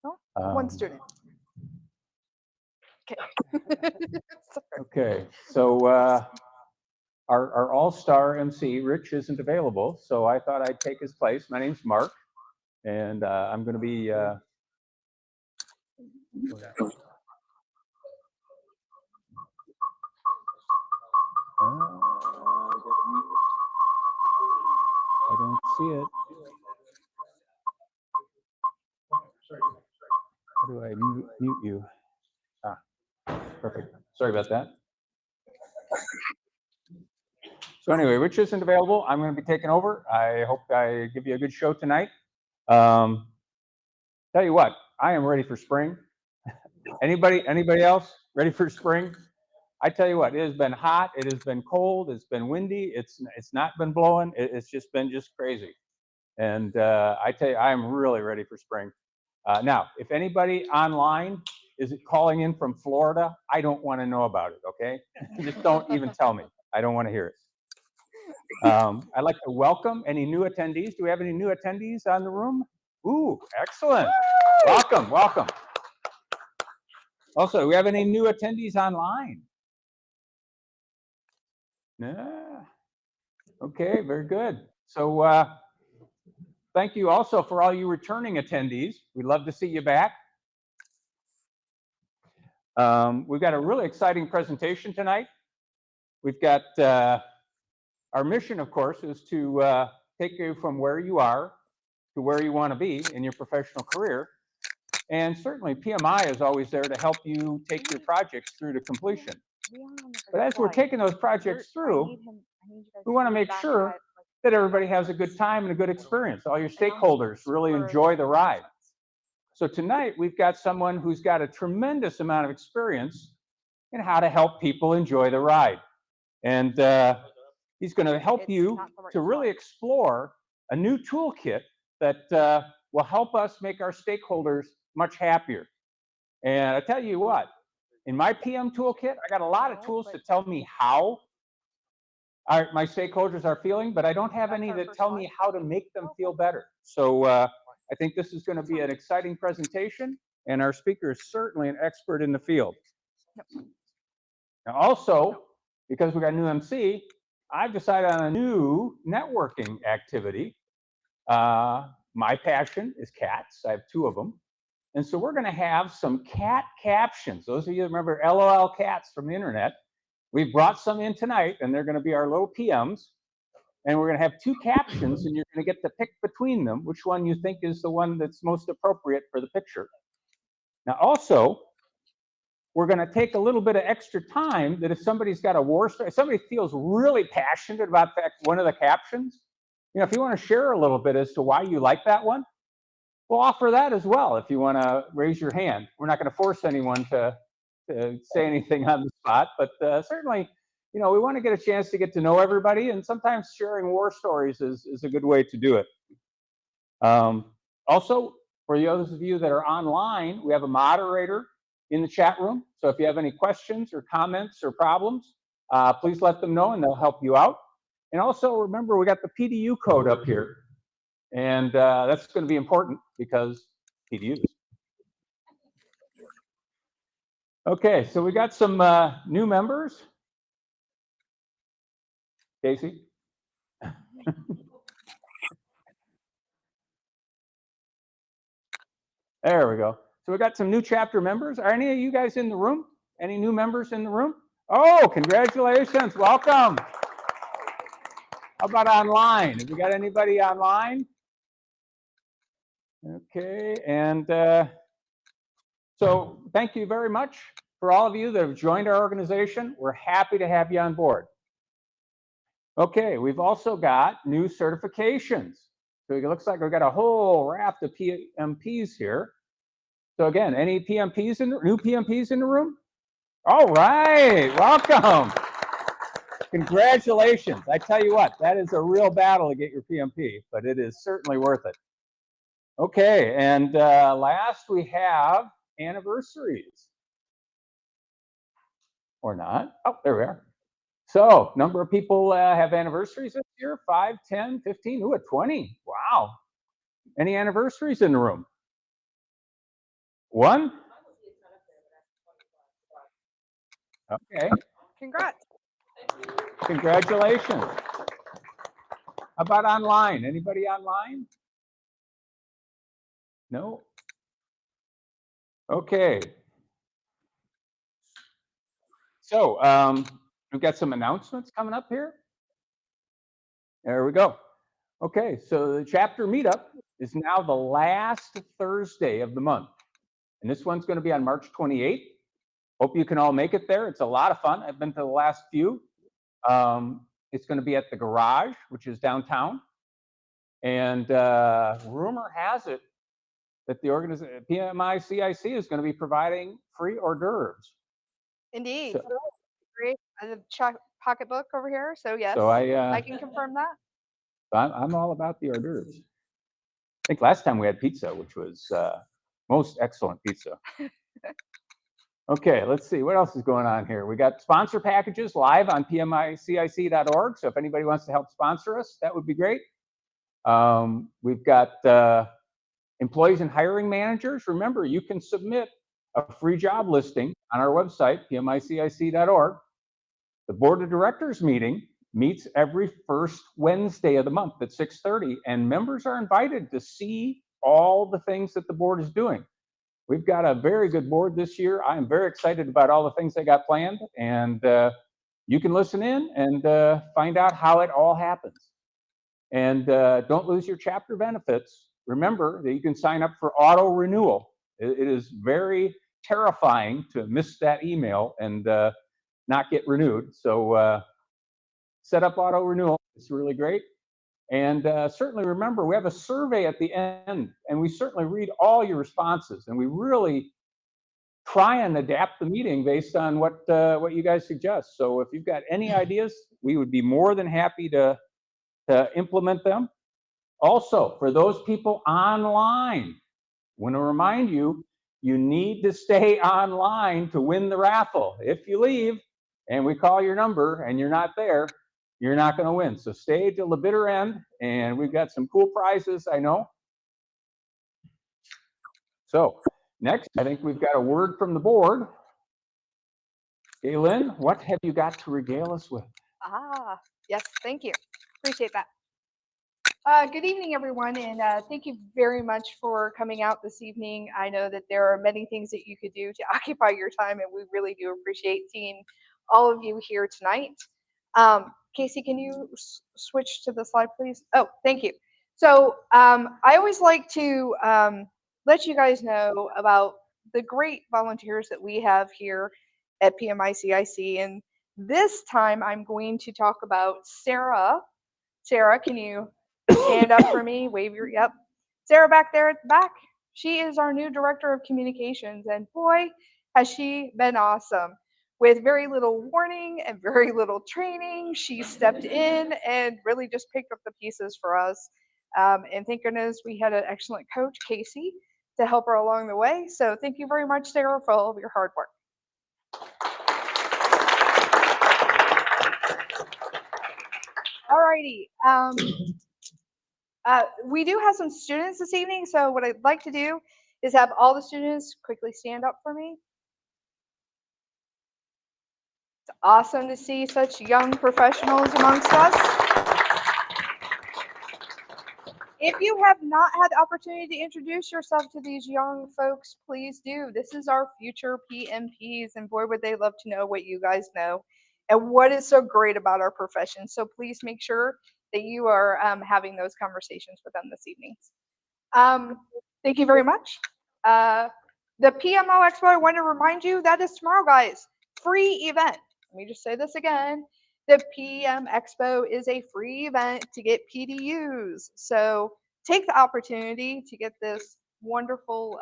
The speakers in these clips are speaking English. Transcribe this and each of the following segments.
Oh, one student. Okay. Okay, so our all-star MC, Rich, isn't available, so I thought I'd take his place. My name's Mark, and I'm going to be I don't see it. How do I mute you? Ah, perfect. Sorry about that. So anyway, Rich isn't available. I'm going to be taking over. I hope I give you a good show tonight. Tell you what, I am ready for spring. Anybody else ready for spring? I tell you what, it has been hot, it has been cold, it's been windy, it's not been blowing, it's just been crazy. And I tell you, I am really ready for spring. Now, if anybody online is calling in from Florida, I don't want to know about it, okay? Just don't even tell me. I don't want to hear it. I'd like to welcome any new attendees. Do we have any new attendees on the room? Ooh, excellent. Welcome, welcome. Also, do we have any new attendees online? Yeah. Okay, very good. So thank you also for all you returning attendees. We'd love to see you back. We've got a really exciting presentation tonight. We've got our mission, of course, is to take you from where you are to where you want to be in your professional career. And certainly PMI is always there to help you take your projects through to completion. But as we're taking those projects through, we want to make sure that everybody has a good time and a good experience. All your stakeholders really enjoy the ride. So tonight, we've got someone who's got a tremendous amount of experience in how to help people enjoy the ride. And he's going to help you to really explore a new toolkit that will help us make our stakeholders much happier. And I tell you what, in my PM toolkit, I got a lot of tools to tell me how my stakeholders are feeling, but I don't have any that tell me how to make them feel better. So I think this is going to be an exciting presentation, and our speaker is certainly an expert in the field. Now also, because we got a new MC, I've decided on a new networking activity. My passion is cats. I have 2 of them. And so we're going to have some cat captions. Those of you that remember LOL cats from the internet, we've brought some in tonight, and they're going to be our little PMs. And we're going to have 2 captions, and you're going to get to pick between them which one you think is the one that's most appropriate for the picture. Now, also, we're going to take a little bit of extra time that if somebody's got a war story, if somebody feels really passionate about one of the captions, if you want to share a little bit as to why you like that one, we'll offer that as well if you want to raise your hand. We're not going to force anyone to say anything on the spot, but certainly, we want to get a chance to get to know everybody, and sometimes sharing war stories is a good way to do it. Also, for those of you that are online, we have a moderator in the chat room. So if you have any questions or comments or problems, please let them know and they'll help you out. And also remember, we got the PDU code up here. And that's going to be important because PDUs. Okay, so we got some new members. Casey? There we go. So we got some new chapter members. Are any of you guys in the room? Any new members in the room? Oh, congratulations. Welcome. How about online? Have we got anybody online? Okay, and so thank you very much for all of you that have joined our organization. We're happy to have you on board. Okay, we've also got new certifications. So it looks like we've got a whole raft of PMPs here. So again, any PMPs new PMPs in the room? All right, welcome. Congratulations. I tell you what, that is a real battle to get your PMP, but it is certainly worth it. Okay, and last we have anniversaries. Or not. Oh, there we are. So, number of people have anniversaries this year, 5, 10, 15, ooh, 20. Wow. Any anniversaries in the room? One? Okay, Congrats. congratulations. How about online? Anybody online? No? Okay. So we've got some announcements coming up here. There we go. Okay, so the chapter meetup is now the last Thursday of the month. And this one's going to be on March 28th. Hope you can all make it there. It's a lot of fun. I've been to the last few. It's going to be at the Garage, which is downtown. And rumor has it that the organization, PMI CIC, is going to be providing free hors d'oeuvres. Indeed. So, Great. I have a pocketbook over here, so yes, so I can confirm that. I'm all about the hors d'oeuvres. I think last time we had pizza, which was most excellent pizza. Okay, let's see what else is going on here. We got sponsor packages live on pmicic.org. So if anybody wants to help sponsor us, that would be great. We've got employees and hiring managers. Remember, you can submit a free job listing on our website, pmicic.org. The board of directors meeting meets every first Wednesday of the month at 6:30, and members are invited to see all the things that the board is doing. We've got a very good board this year. I'm very excited about all the things they got planned, and you can listen in and find out how it all happens. And don't lose your chapter benefits. Remember that you can sign up for auto renewal. It is very terrifying to miss that email and not get renewed. So set up auto renewal. It's really great. And certainly remember, we have a survey at the end, and we certainly read all your responses, and we really try and adapt the meeting based on what you guys suggest. So if you've got any ideas, we would be more than happy to implement them. Also, for those people online, I want to remind you, you need to stay online to win the raffle. If you leave and we call your number and you're not there, you're not going to win. So stay till the bitter end, and we've got some cool prizes, I know. So next, I think we've got a word from the board. Galen, what have you got to regale us with? Yes, thank you. Appreciate that. Good evening, everyone, and thank you very much for coming out this evening. I know that there are many things that you could do to occupy your time, and we really do appreciate seeing all of you here tonight. Casey, can you switch to the slide, please? Oh, thank you. So I always like to let you guys know about the great volunteers that we have here at PMICIC, and this time I'm going to talk about Sarah. Sarah, can you stand up for me? Wave your, yep. Sarah back there at the back. She is our new director of communications, and boy, has she been awesome. With very little warning and very little training, she stepped in and really just picked up the pieces for us. And thank goodness we had an excellent coach, Casey, to help her along the way. So thank you very much, Sarah, for all of your hard work. Alrighty. We do have some students this evening, so what I'd like to do is have all the students quickly stand up for me. It's awesome to see such young professionals amongst us. If you have not had the opportunity to introduce yourself to these young folks, please do. This is our future PMPs, and boy, would they love to know what you guys know and what is so great about our profession. So please make sure that you are having those conversations with them this evening. Thank you very much. The PMO Expo, I want to remind you, that is tomorrow, guys. Free event. Let me just say this again. The PM Expo is a free event to get PDUs. So take the opportunity to get this wonderful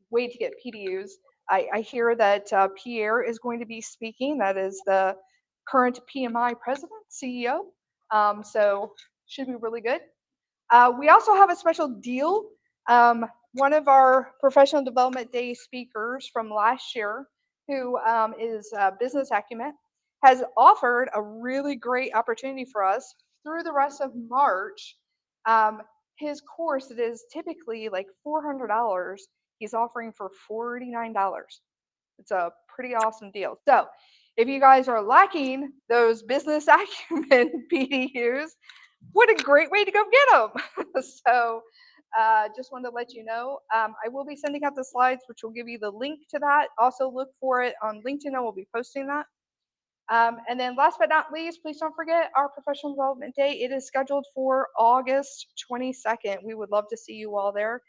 way to get PDUs. I hear that Pierre is going to be speaking. That is the current PMI president, CEO. So should be really good. We also have a special deal. One of our professional development day speakers from last year, who is Business Acumen, has offered a really great opportunity for us through the rest of March. His course, it is typically like $400. he's offering for $49. It's a pretty awesome deal. So if you guys are lacking those business acumen PDUs, what a great way to go get them. So just wanted to let you know. I will be sending out the slides, which will give you the link to that. Also look for it on LinkedIn. I will be posting that. And then last but not least, please don't forget our professional development day. It is scheduled for August 22nd. We would love to see you all there.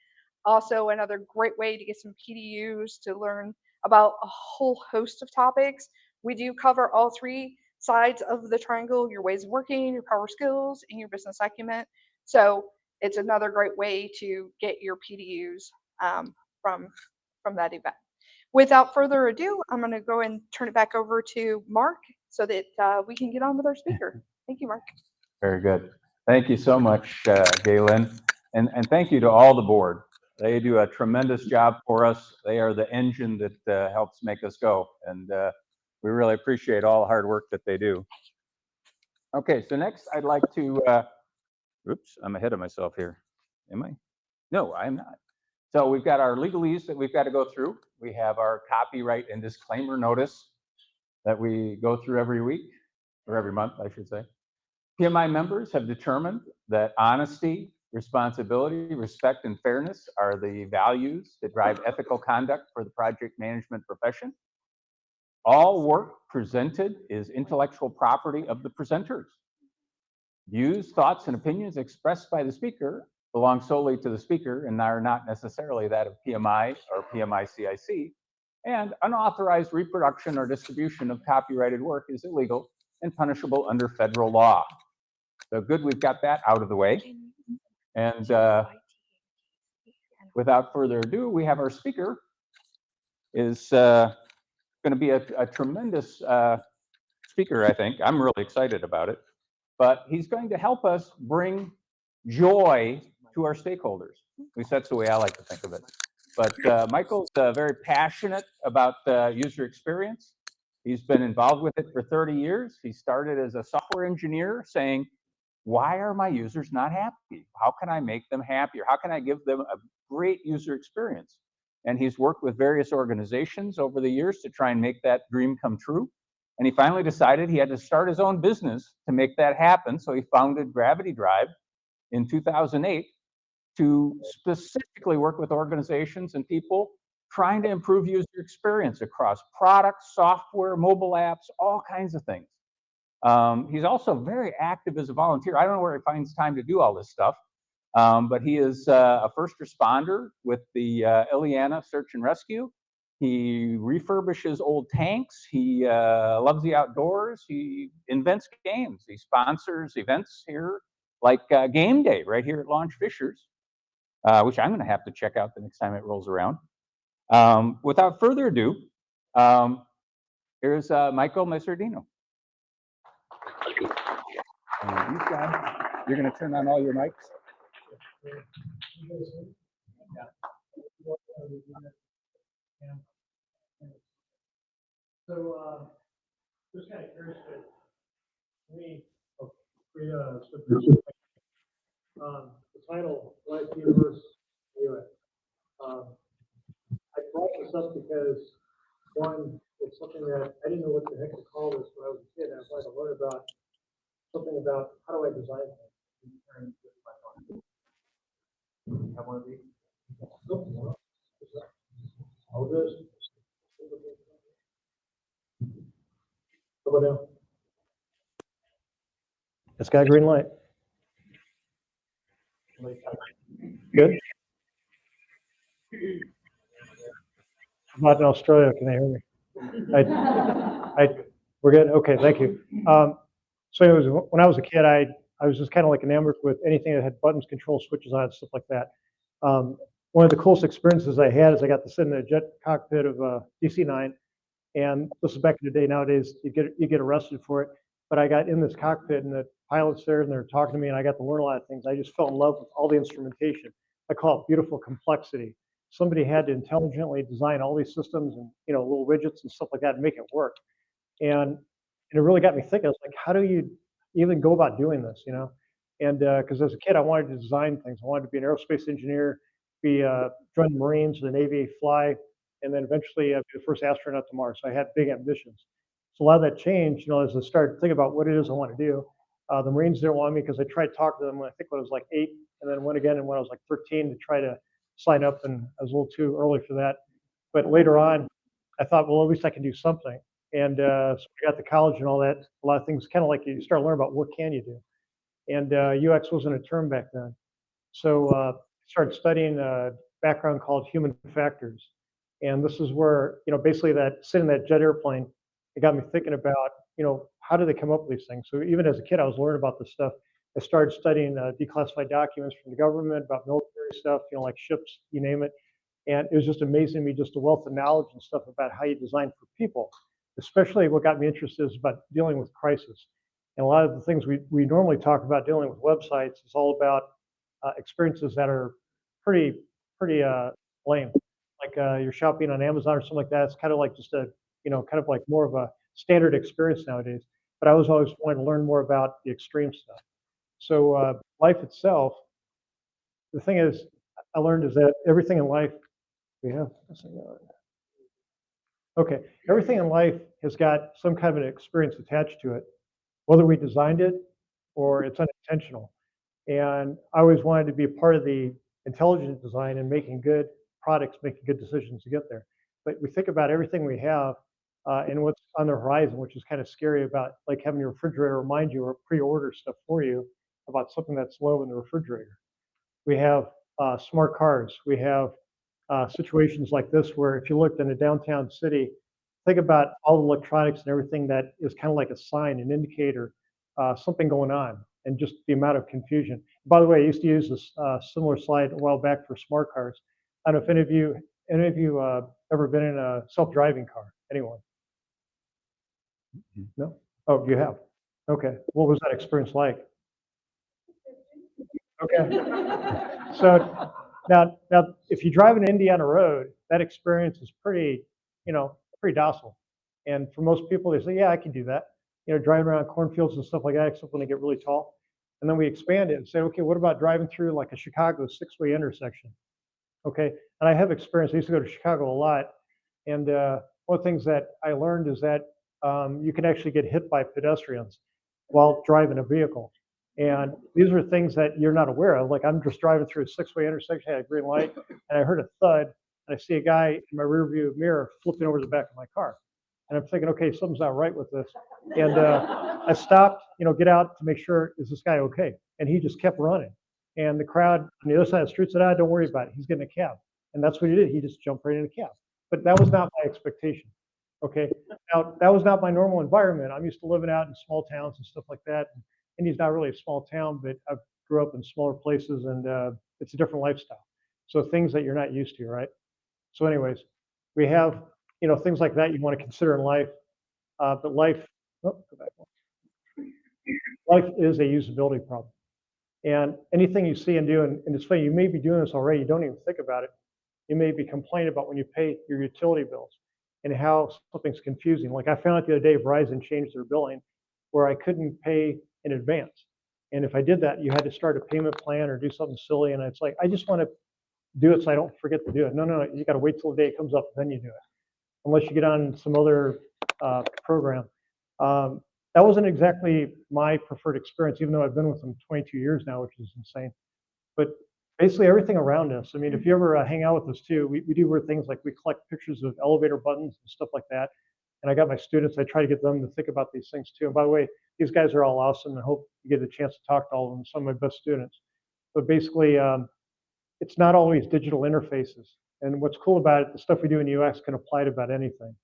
Also, another great way to get some PDUs to learn about a whole host of topics. We do cover all three sides of the triangle: your ways of working, your power skills, and your business acumen. So it's another great way to get your PDUs from that event. Without further ado, I'm going to go and turn it back over to Mark so that we can get on with our speaker. Thank you, Mark. Very good. Thank you so much, Galen. And thank you to all the board. They do a tremendous job for us. They are the engine that helps make us go. And we really appreciate all the hard work that they do. Okay, so next I'd like to, oops, I'm ahead of myself here. Am I? No, I'm not. So we've got our legalese that we've got to go through. We have our copyright and disclaimer notice that we go through every week, or every month, I should say. PMI members have determined that honesty, responsibility, respect, and fairness are the values that drive ethical conduct for the project management profession. All work presented is intellectual property of the presenters. Views, thoughts, and opinions expressed by the speaker belong solely to the speaker and are not necessarily that of PMI or PMI-CIC, and unauthorized reproduction or distribution of copyrighted work is illegal and punishable under federal law. So good, we've got that out of the way. And without further ado, we have our speaker is going to be a tremendous speaker, I think. I'm really excited about it. But he's going to help us bring joy to our stakeholders. At least that's the way I like to think of it. But Michael's very passionate about user experience. He's been involved with it for 30 years. He started as a software engineer saying, why are my users not happy? How can I make them happier? How can I give them a great user experience? And he's worked with various organizations over the years to try and make that dream come true. And he finally decided he had to start his own business to make that happen. So he founded Gravity Drive in 2008 to specifically work with organizations and people trying to improve user experience across products, software, mobile apps, all kinds of things. He's also very active as a volunteer. I don't know where he finds time to do all this stuff, but he is a first responder with the Ileana Search and Rescue. He refurbishes old tanks. He loves the outdoors. He invents games. He sponsors events here, like Game Day right here at Launch Fishers, which I'm going to have to check out the next time it rolls around. Without further ado, here's Michael Miserendino. And these guys, you're going to turn on all your mics. So, just kind of curious, me, the title, Life Universe, anyway. I brought this up because, one, it's something that I didn't know what the heck to call this when I was a kid. I wanted to learn about something about how do I design things. Have one of these? All this. How about now? It's got green light. Good. I'm not in Australia. Can they hear me? We're good. Okay, thank you. So it was, when I was a kid, I was just kind of like enamored with anything that had buttons, control switches on it, stuff like that. One of the coolest experiences I had is I got to sit in a jet cockpit of a DC-9, and this is back in the day. Nowadays, you get arrested for it. But I got in this cockpit, and the pilot's there, and they're talking to me, and I got to learn a lot of things. I just fell in love with all the instrumentation. I call it beautiful complexity. Somebody had to intelligently design all these systems and little widgets and stuff like that and make it work. And it really got me thinking. I was like, how do you even go about doing this? And because as a kid, I wanted to design things. I wanted to be an aerospace engineer. be join the Marines, the Navy, fly, and then eventually be the first astronaut to Mars. So I had big ambitions. So a lot of that changed, as I started thinking about what it is I want to do. The Marines didn't want me because I tried to talk to them when I think when I was like 8, and then went again and when I was like 13 to try to sign up, and I was a little too early for that. But later on, I thought, well, at least I can do something. And so I got to college and all that. A lot of things, kind of like you start learning about what can you do. And UX wasn't a term back then. So I started studying a background called human factors. And this is where, basically that sitting in that jet airplane, it got me thinking about, how do they come up with these things? So even as a kid, I was learning about this stuff. I started studying declassified documents from the government about military stuff, like ships, you name it. And it was just amazing to me, just the wealth of knowledge and stuff about how you design for people. Especially what got me interested is about dealing with crisis. And a lot of the things we normally talk about dealing with websites is all about experiences that are pretty lame. Like you're shopping on Amazon or something like that. It's kind of like just a, kind of like more of a standard experience nowadays. But I was always wanting to learn more about the extreme stuff. So life itself, the thing is, I learned is that everything in life, we have this thing on. Okay, everything in life has got some kind of an experience attached to it, whether we designed it or it's unintentional. And I always wanted to be a part of the intelligent design and making good products, making good decisions to get there. But we think about everything we have and what's on the horizon, which is kind of scary about like having your refrigerator remind you or pre-order stuff for you about something that's low in the refrigerator. We have smart cars. We have situations like this where if you looked in a downtown city, think about all the electronics and everything that is kind of like a sign, an indicator, something going on, and just the amount of confusion. By the way, I used to use this similar slide a while back for smart cars. I don't know if any of you ever been in a self-driving car? Anyone? No? Oh, you have? Okay. What was that experience like? Okay. So now, if you drive an Indiana road, that experience is pretty docile. And for most people, they say, yeah, I can do that. Driving around cornfields and stuff like that, except when they get really tall. And then we expand it and say, okay, what about driving through like a Chicago 6-way intersection? Okay, and I have experience. I used to go to Chicago a lot. And one of the things that I learned is that you can actually get hit by pedestrians while driving a vehicle. And these are things that you're not aware of. Like I'm just driving through a 6-way intersection, I had a green light, and I heard a thud, and I see a guy in my rearview mirror flipping over the back of my car. And I'm thinking, okay, something's not right with this. And I stopped, get out to make sure, is this guy okay? And he just kept running. And the crowd on the other side of the street said, don't worry about it. He's getting a cab. And that's what he did. He just jumped right in a cab. But that was not my expectation. Okay. Now, that was not my normal environment. I'm used to living out in small towns and stuff like that. India's not really a small town, but I grew up in smaller places, and it's a different lifestyle. So things that you're not used to, right? So anyways, we have, things like that you want to consider in life. But life, go back one. Life is a usability problem. And anything you see and do, and it's funny, you may be doing this already, you don't even think about it. You may be complaining about when you pay your utility bills and how something's confusing. Like I found out the other day, Verizon changed their billing where I couldn't pay in advance. And if I did that, you had to start a payment plan or do something silly. And it's like, I just want to do it so I don't forget to do it. No, you got to wait till the day comes up, then you do it. Unless you get on some other program. That wasn't exactly my preferred experience, even though I've been with them 22 years now, which is insane. But basically everything around us. I mean, if you ever hang out with us too, we do weird things like we collect pictures of elevator buttons and stuff like that. And I got my students, I try to get them to think about these things too. And by the way, these guys are all awesome, and I hope you get a chance to talk to all of them, some of my best students. But basically, it's not always digital interfaces. And what's cool about it, the stuff we do in UX can apply to about anything.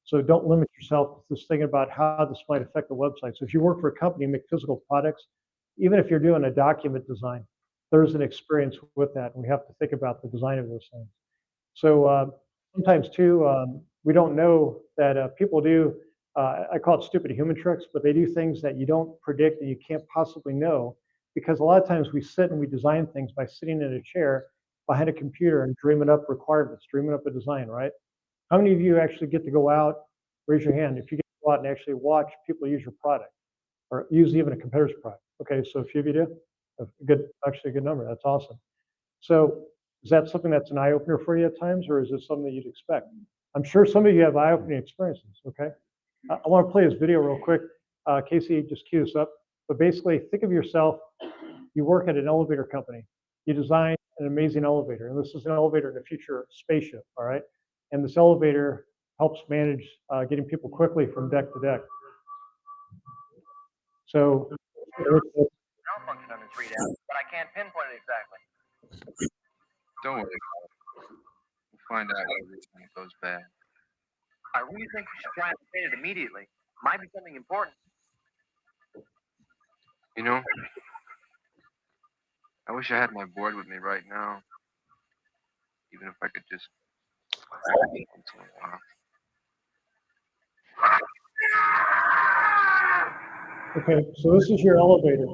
So don't limit yourself to just thinking about how this might affect the website. So if you work for a company and make physical products, even if you're doing a document design, there's an experience with that. And we have to think about the design of those things. So sometimes too, we don't know that people do, I call it stupid human tricks, but they do things that you don't predict and you can't possibly know, because a lot of times we sit and we design things by sitting in a chair behind a computer and dreaming up requirements, dreaming up a design, right? How many of you actually get to go out, raise your hand, if you get to go out and actually watch people use your product or use even a competitor's product? Okay, so a few of you do, actually a good number, that's awesome. So Is that something that's an eye opener for you at times, or is it something that you'd expect? I'm sure some of you have eye opening experiences. Okay, I want to play this video real quick. Casey, just cue this up. But basically, think of yourself. You work at an elevator company. You design an amazing elevator, and this is an elevator in the future spaceship. All right, and this elevator helps manage getting people quickly from deck to deck. So malfunction on this readout, but I can't pinpoint it exactly. Don't worry. We'll find out when it goes bad. I really think we should try and update it immediately. Might be something important. You know, I wish I had my board with me right now. Even if I could just once in a while. okay, so this is your elevator.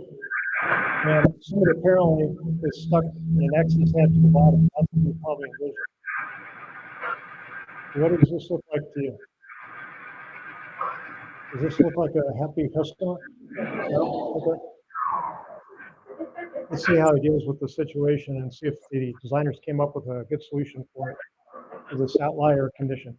And somebody apparently is stuck in an excess head to the bottom. That's what you probably envision. What does this look like to you? Does this look like a happy customer? No? Okay. Let's see how he deals with the situation and see if the designers came up with a good solution for it, for this outlier condition.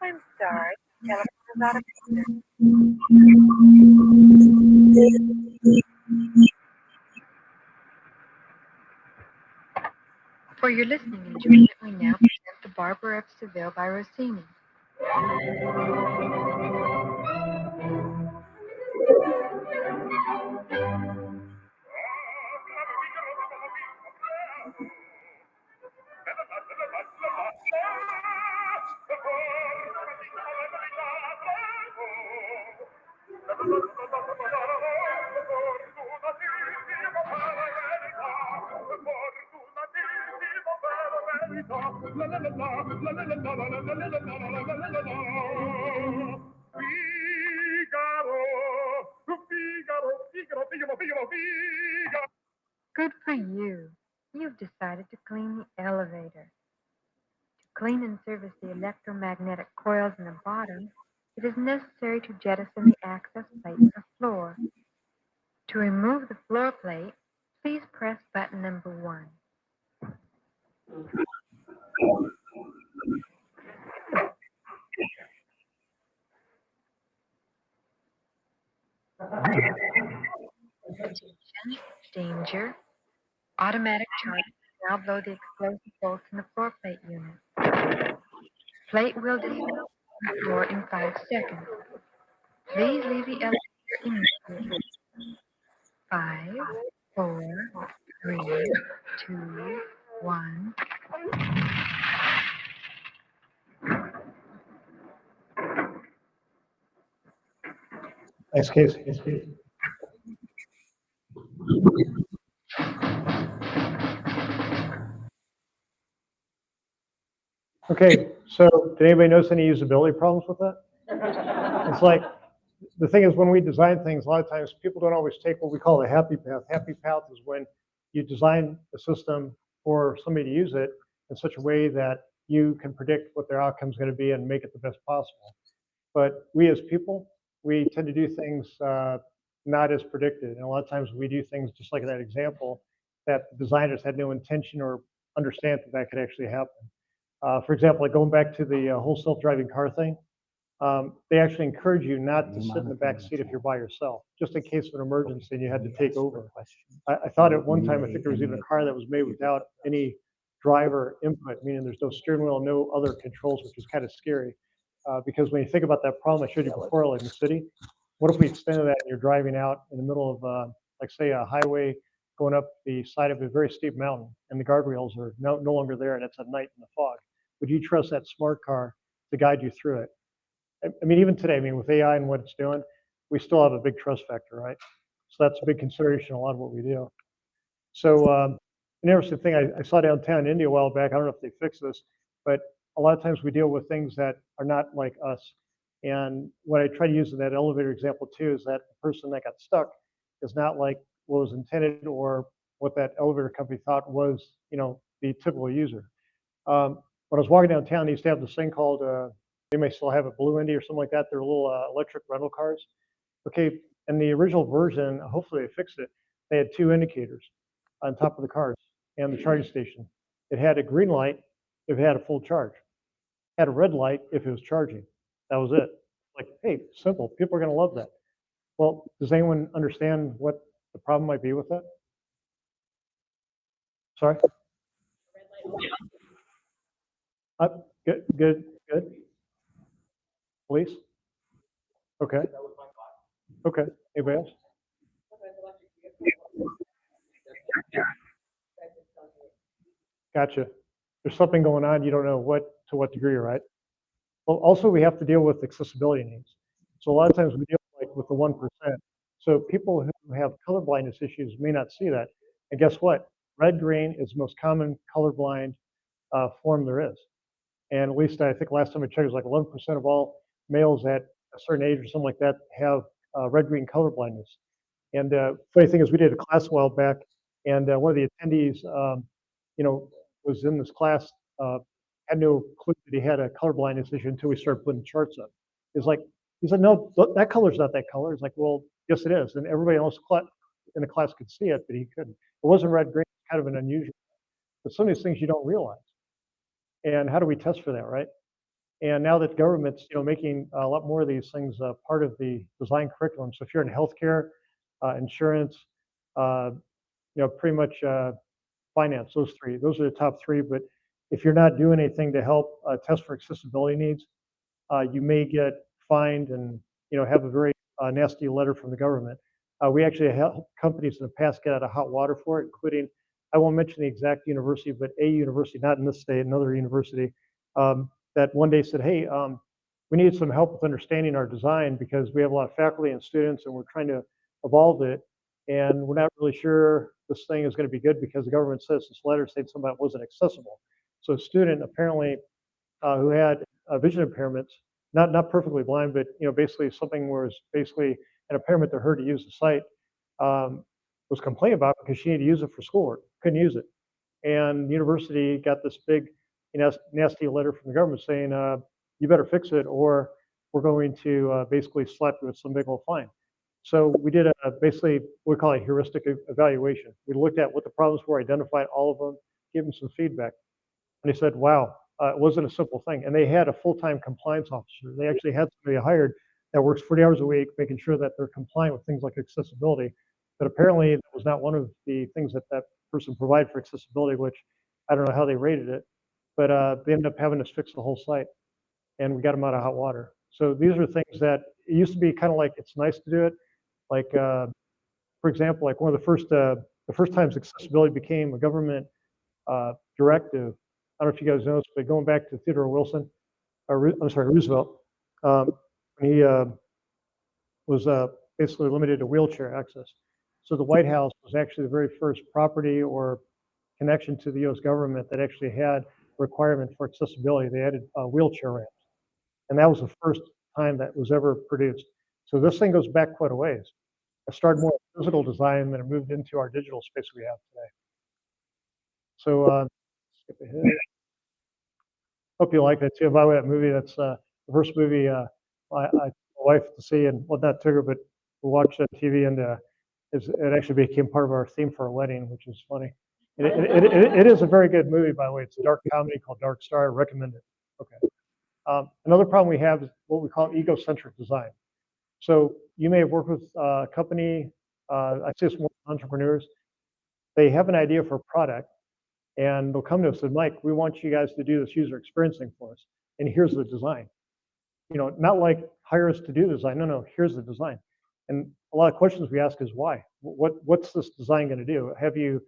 I'm sorry. Telephone is out of For your listening enjoyment, we now present The Barber of Seville by Rossini. Good for you. You've decided to clean the elevator. To clean and service the electromagnetic coils in the bottom, it is necessary to jettison the access plate to the floor. To remove the floor plate, please press button number 1. Attention, danger. Automatic charge now blow the explosive bolts in the floor plate unit. Plate will descend to the floor in 5 seconds. Please leave the elevator immediately. 5, 4, 3, 2, 1. Thanks, Casey. Okay, so did anybody notice any usability problems with that? It's like, the thing is, when we design things, a lot of times people don't always take what we call the happy path. Happy path is when you design a system for somebody to use it in such a way that you can predict what their outcome is going to be and make it the best possible. But we as people, we tend to do things not as predicted. And a lot of times we do things just like that example that the designers had no intention or understand that that could actually happen. For example, like going back to the whole self-driving car thing, they actually encourage you not to sit in the back seat if you're by yourself, just in case of an emergency and you had to take over. I thought at one time, I think there was even a car that was made without any driver input, meaning there's no steering wheel, no other controls, which is kind of scary. Because when you think about that problem I showed you before, like in the city, what if we extended that and you're driving out in the middle of, like say, a highway going up the side of a very steep mountain and the guardrails are no longer there and it's at night in the fog? Would you trust that smart car to guide you through it? I mean, even today, I mean, with AI and what it's doing, we still have a big trust factor, right? So that's a big consideration in a lot of what we do. So an interesting thing, I saw downtown in India a while back, I don't know if they fixed this, but a lot of times we deal with things that are not like us. And what I try to use in that elevator example too is that the person that got stuck is not like what was intended or what that elevator company thought was, you know, the typical user. When I was walking downtown, they used to have this thing called, they may still have it, Blue Indy or something like that. They're little electric rental cars. Okay, in the original version, hopefully they fixed it, they had 2 indicators on top of the cars and the charging station. It had a green light if it had a full charge. It had a red light if it was charging. That was it. Like, hey, simple. People are going to love that. Well, does anyone understand what the problem might be with that? Sorry? Good. Police? Okay. Okay. Anybody else? Gotcha. There's something going on. You don't know to what degree, right? Well, also we have to deal with accessibility needs. So a lot of times we deal like with the 1%. So people who have color blindness issues may not see that. And guess what? Red green is the most common colorblind form there is. And at least I think last time I checked, it was like 11% of all males at a certain age or something like that have red-green color blindness. And funny thing is, we did a class a while back, and one of the attendees, you know, was in this class, had no clue that he had a color blindness issue until we started putting charts up. It's like, he said, no, that color's not that color. It's like, well, yes, it is. And everybody else in the class could see it, but he couldn't. It wasn't red-green, kind of an unusual. But some of these things you don't realize. And how do we test for that, right? And now that government's, you know, making a lot more of these things part of the design curriculum. So if you're in healthcare, insurance, you know, pretty much finance, those are the top 3. But if you're not doing anything to help test for accessibility needs, you may get fined and, you know, have a very nasty letter from the government. We actually helped companies in the past get out of hot water for it, including, I won't mention the exact university, but a university, not in this state, another university, that one day said, hey, we need some help with understanding our design because we have a lot of faculty and students and we're trying to evolve it. And we're not really sure this thing is going to be good because the government says this letter said something that wasn't accessible. So a student apparently who had vision impairments, not perfectly blind, but, you know, basically something was basically an impairment to her to use the site, was complaining about because she needed to use it for schoolwork, couldn't use it. And the university got this big, you know, nasty letter from the government saying, you better fix it or we're going to basically slap you with some big old fine. So we did basically, we call it heuristic evaluation. We looked at what the problems were, identified all of them, gave them some feedback. And they said, wow, it wasn't a simple thing. And they had a full-time compliance officer. They actually had somebody hired that works 40 hours a week, making sure that they're compliant with things like accessibility. But apparently that was not one of the things that that person provided for accessibility, which I don't know how they rated it. but they ended up having us fix the whole site, and we got them out of hot water. So these are things that it used to be kind of like it's nice to do it. Like, for example, like one of the first times accessibility became a government directive. I don't know if you guys know this, but going back to Theodore Wilson, or I'm sorry, Roosevelt, when he was basically limited to wheelchair access. So the White House was actually the very first property or connection to the U.S. government that actually had requirement for accessibility. They added wheelchair ramps, and that was the first time that was ever produced. So this thing goes back quite a ways. It started more physical design, then it moved into our digital space we have today. So skip ahead. Hope you like that too. By the way, that movie, that's the first movie my wife to see, and well, not took her, but we watched on TV, and it actually became part of our theme for our wedding, which is funny. It is a very good movie, by the way. It's a dark comedy called Dark Star. I recommend it. Okay. Another problem we have is what we call egocentric design. So you may have worked with a company, I see some entrepreneurs, they have an idea for a product, and they'll come to us and, Mike, we want you guys to do this user experience thing for us, and here's the design. You know, not like hire us to do the design. No, here's the design. And a lot of questions we ask is why? What's this design going to do? Have you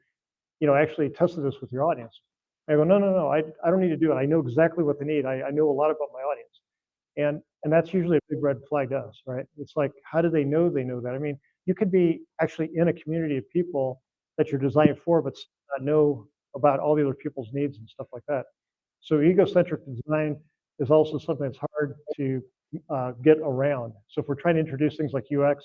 actually tested this with your audience? I go, no, I don't need to do it. I know exactly what they need. I know a lot about my audience. And that's usually a big red flag to us, right? It's like, how do they know that? I mean, you could be actually in a community of people that you're designing for, but not know about all the other people's needs and stuff like that. So egocentric design is also something that's hard to get around. So if we're trying to introduce things like UX,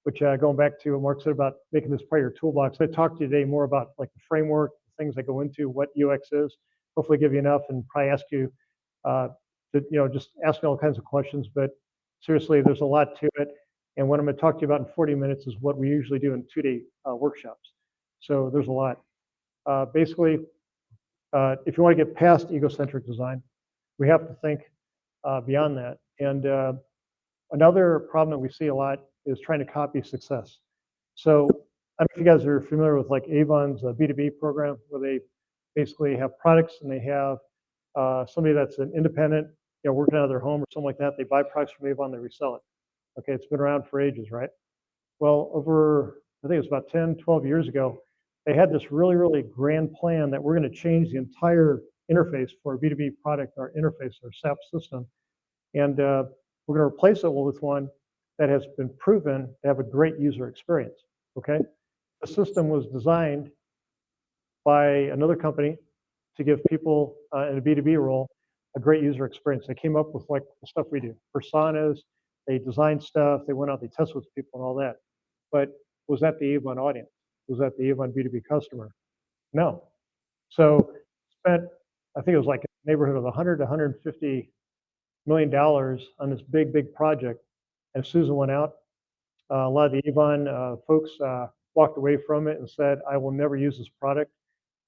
which going back to what Mark said about making this part of your toolbox, I talked to you today more about like the framework, things that go into what UX is. Hopefully give you enough, and probably ask you to just ask me all kinds of questions. But seriously, there's a lot to it. And what I'm going to talk to you about in 40 minutes is what we usually do in 2-day workshops. So there's a lot. Basically, if you want to get past egocentric design, we have to think beyond that. And another problem that we see a lot is trying to copy success. So I don't know if you guys are familiar with like Avon's B2B program, where they basically have products and they have somebody that's an independent, working out of their home or something like that. They buy products from Avon, they resell it. Okay, it's been around for ages, right? Well, over, I think it was about 10, 12 years ago, they had this really, really grand plan that we're going to change the entire interface for a B2B product, our interface, our SAP system. And we're going to replace it with one that has been proven to have a great user experience, okay? The system was designed by another company to give people in a B2B role a great user experience. They came up with like the stuff we do, personas, they designed stuff, they went out, they tested with people and all that. But was that the Avon audience? Was that the Avon B2B customer? No. So spent, I think it was like a neighborhood of 100 to 150 $1 million on this big project. And Susan went out. A lot of the Avon folks walked away from it and said, I will never use this product.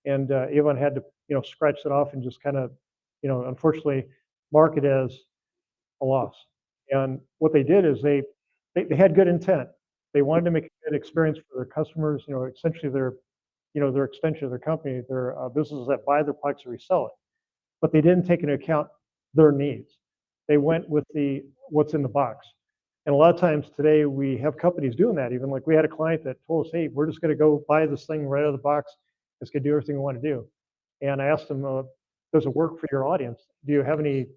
And Avon had to, scratch it off and just kind of, unfortunately, mark it as a loss. And what they did is they had good intent. They wanted to make a good experience for their customers, essentially their extension of their company, their businesses that buy their products or resell it. But they didn't take into account their needs. They went with what's in the box. And a lot of times today we have companies doing that. Even like we had a client that told us, hey, we're just going to go buy this thing right out of the box. It's going to do everything we want to do. And I asked them, does it work for your audience? Do you have any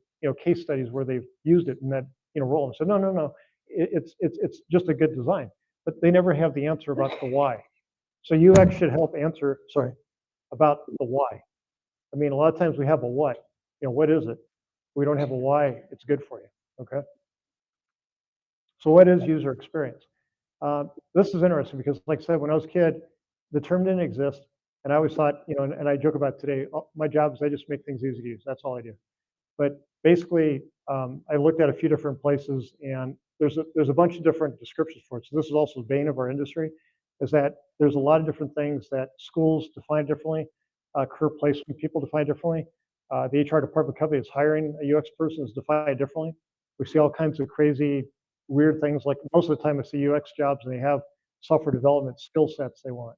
case studies where they've used it in that role? And said, no. It's just a good design. But they never have the answer about the why. So UX should help answer, about the why. I mean, a lot of times we have a what. What is it? We don't have a why it's good for you, okay? So what is user experience? This is interesting because, like I said, when I was a kid, the term didn't exist. And I always thought, and I joke about today, my job is I just make things easy to use. That's all I do. But basically, I looked at a few different places, and there's a bunch of different descriptions for it. So this is also the bane of our industry, is that there's a lot of different things that schools define differently, career placement people define differently. The HR department company that's hiring a UX person is defined differently. We see all kinds of crazy, weird things. Like most of the time I see UX jobs and they have software development skill sets they want.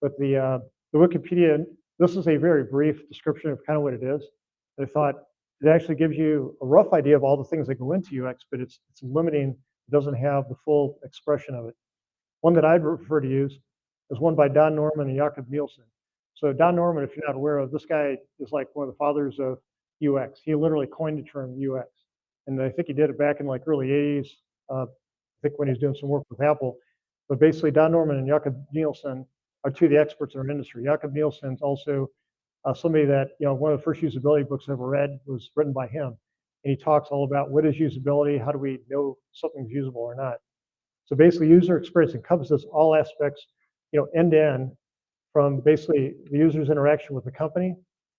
But the Wikipedia, this is a very brief description of kind of what it is. And I thought it actually gives you a rough idea of all the things that go into UX, but it's limiting. It doesn't have the full expression of it. One that I'd prefer to use is one by Don Norman and Jakob Nielsen. So Don Norman, if you're not aware of, this guy is like one of the fathers of UX. He literally coined the term UX. And I think he did it back in like early 80s, I think when he was doing some work with Apple. But basically, Don Norman and Jakob Nielsen are two of the experts in our industry. Jakob Nielsen's also somebody that, one of the first usability books I ever read was written by him. And he talks all about what is usability, how do we know something's usable or not. So basically, user experience encompasses all aspects, end to end, from basically the user's interaction with the company,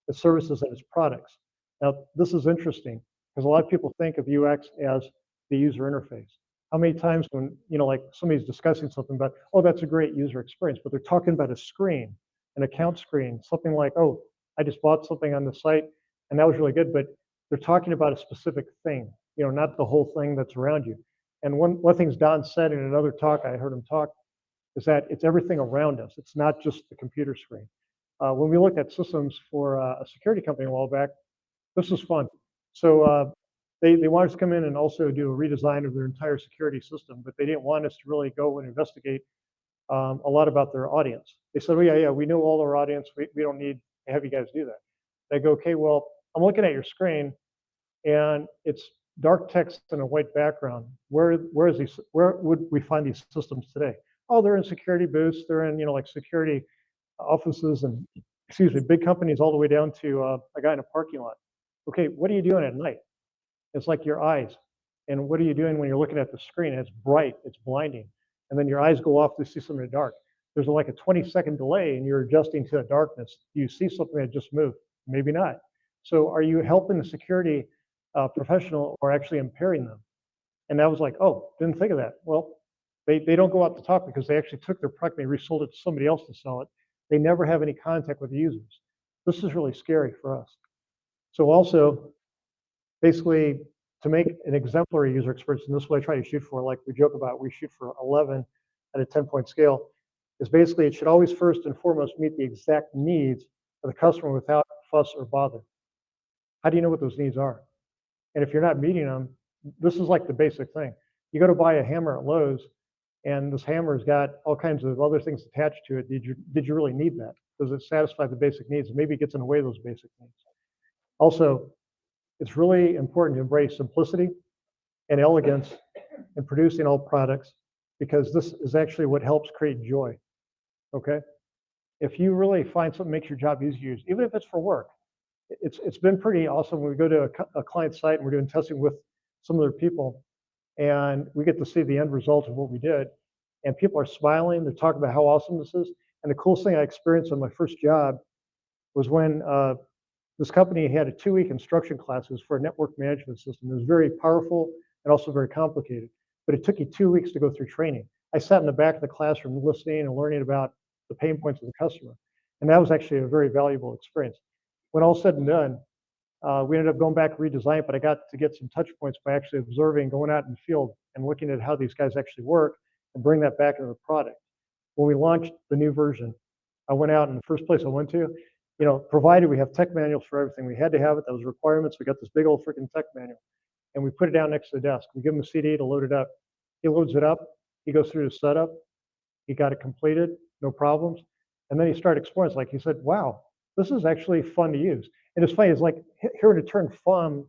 the services and its products. Now, this is interesting because a lot of people think of UX as the user interface. How many times when, like somebody's discussing something about, oh, that's a great user experience, but they're talking about a screen, an account screen, something like, oh, I just bought something on the site and that was really good, but they're talking about a specific thing, not the whole thing that's around you. And one of the things Don said in another talk, I heard him talk, is that it's everything around us. It's not just the computer screen. When we looked at systems for a security company a while back, this was fun. So they wanted us to come in and also do a redesign of their entire security system, but they didn't want us to really go and investigate a lot about their audience. They said, well, yeah, we know all our audience. We don't need to have you guys do that. They go, okay, well, I'm looking at your screen and it's dark text and a white background. Where would we find these systems today? Oh, they're in security booths. They're in, like security offices and, big companies all the way down to a guy in a parking lot. Okay, what are you doing at night? It's like your eyes. And what are you doing when you're looking at the screen? It's bright, it's blinding. And then your eyes go off to see something in the dark. There's like a 20-second delay and you're adjusting to the darkness. You see something that just moved, maybe not. So are you helping the security professional or actually impairing them? And that was like, oh, didn't think of that. Well, they don't go out to talk because they actually took their product and they resold it to somebody else to sell it. They never have any contact with the users. This is really scary for us. So also, basically, to make an exemplary user experience, and this is what I try to shoot for, like we joke about, we shoot for 11 at a 10-point scale, is basically it should always first and foremost meet the exact needs of the customer without fuss or bother. How do you know what those needs are? And if you're not meeting them, this is like the basic thing. You go to buy a hammer at Lowe's, and this hammer's got all kinds of other things attached to it. Did you really need that? Does it satisfy the basic needs? Maybe it gets in the way of those basic needs. Also, it's really important to embrace simplicity and elegance in producing all products, because this is actually what helps create joy, okay? If you really find something that makes your job easy to use, even if it's for work, it's been pretty awesome when we go to a client site and we're doing testing with some of their people, and we get to see the end result of what we did, and people are smiling, they're talking about how awesome this is. And the coolest thing I experienced on my first job was when this company had a 2-week instruction classes for a network management system. It was very powerful and also very complicated, but it took you 2 weeks to go through training. I sat in the back of the classroom listening and learning about the pain points of the customer. And that was actually a very valuable experience. When all said and done, we ended up going back and redesign it, but I got to get some touch points by actually observing, going out in the field and looking at how these guys actually work and bring that back into the product. When we launched the new version, I went out, and the first place I went to, provided we have tech manuals for everything, we had to have it, that was requirements. We got this big old freaking tech manual, and we put it down next to the desk. We give him a CD to load it up. He loads it up, he goes through the setup, he got it completed, no problems. And then he started exploring. It's like, he said, wow, this is actually fun to use. And it's funny, it's like hearing the term fun,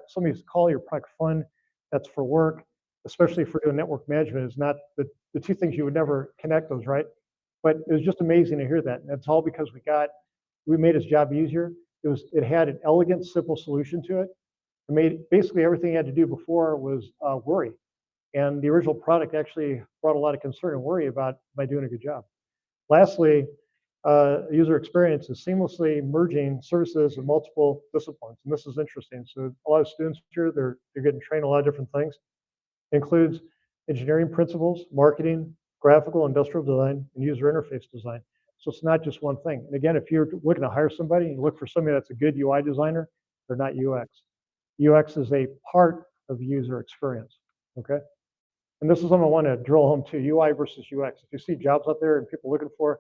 somebody's call your product fun, that's for work, especially for doing network management, is not the two things you would never connect those, right? But it was just amazing to hear that. And it's all because we made his job easier. It had an elegant, simple solution to it. It made basically everything he had to do before was worry. And the original product actually brought a lot of concern and worry about by doing a good job. Lastly, user experience is seamlessly merging services of multiple disciplines. And this is interesting. So a lot of students here, they're getting trained a lot of different things. It includes engineering principles, marketing, graphical, industrial design, and user interface design. So it's not just one thing. And again, if you're looking to hire somebody, you look for somebody that's a good UI designer, they're not UX. UX is a part of the user experience, okay? And this is something I want to drill home too, UI versus UX. If you see jobs out there and people looking for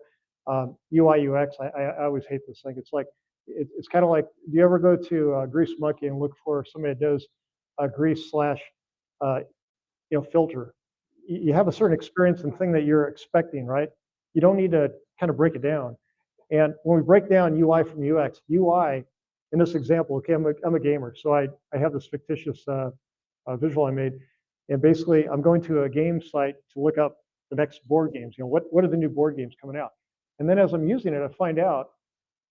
UI, UX, I always hate this thing. It's like it's kind of like, do you ever go to Grease Monkey and look for somebody that does grease slash filter? You have a certain experience and thing that you're expecting, right? You don't need to kind of break it down. And when we break down UI from UX, UI, in this example, okay, I'm a gamer, so I have this fictitious visual I made, and basically I'm going to a game site to look up the next board games. What are the new board games coming out? And then as I'm using it, I find out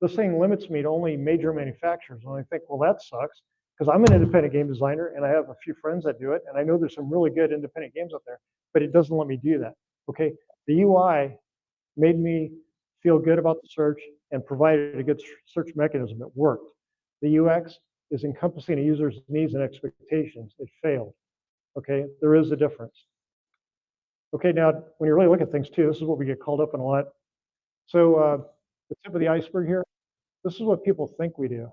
this thing limits me to only major manufacturers. And I think, well, that sucks, because I'm an independent game designer and I have a few friends that do it, and I know there's some really good independent games out there, but it doesn't let me do that. Okay, the UI made me feel good about the search and provided a good search mechanism. It worked. The UX is encompassing a user's needs and expectations. It failed. Okay, there is a difference. Okay, now when you really look at things too, this is what we get called up on a lot. So the tip of the iceberg here, this is what people think we do.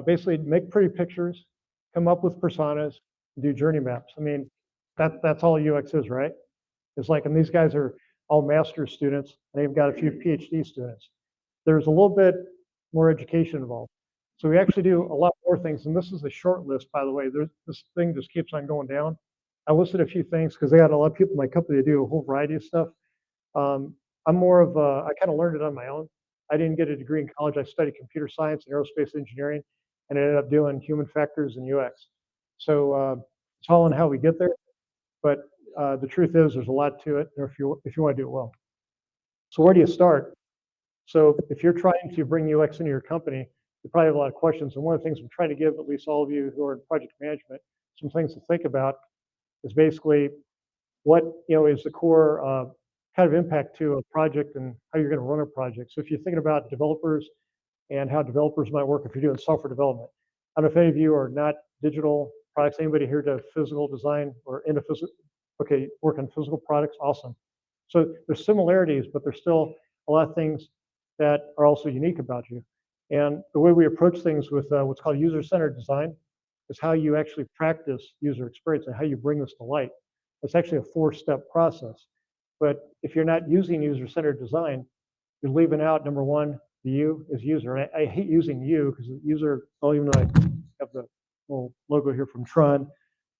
Basically make pretty pictures, come up with personas, do journey maps. I mean, that's all UX is, right? It's like, and these guys are all master's students, and they've got a few PhD students. There's a little bit more education involved. So we actually do a lot more things, and this is a short list, by the way. This thing just keeps on going down. I listed a few things because they got a lot of people in my company that do a whole variety of stuff. I'm more of I kind of learned it on my own. I didn't get a degree in college. I studied computer science and aerospace engineering, and I ended up doing human factors and UX. So it's all in how we get there. But the truth is, there's a lot to it, if you want to do it well. So where do you start? So if you're trying to bring UX into your company, you probably have a lot of questions. And one of the things I'm trying to give at least all of you who are in project management some things to think about is basically what is the core kind of impact to a project and how you're going to run a project. So if you're thinking about developers and how developers might work if you're doing software development, I don't know if any of you are not digital products. Anybody here does physical design or into physical? Okay, work on physical products, awesome. So there's similarities, but there's still a lot of things that are also unique about you. And the way we approach things with what's called user-centered design is how you actually practice user experience and how you bring this to light. It's actually a 4-step process. But if you're not using user-centered design, you're leaving out, number one, the U is user. And I hate using U because the user, well, even though I have the little logo here from Tron,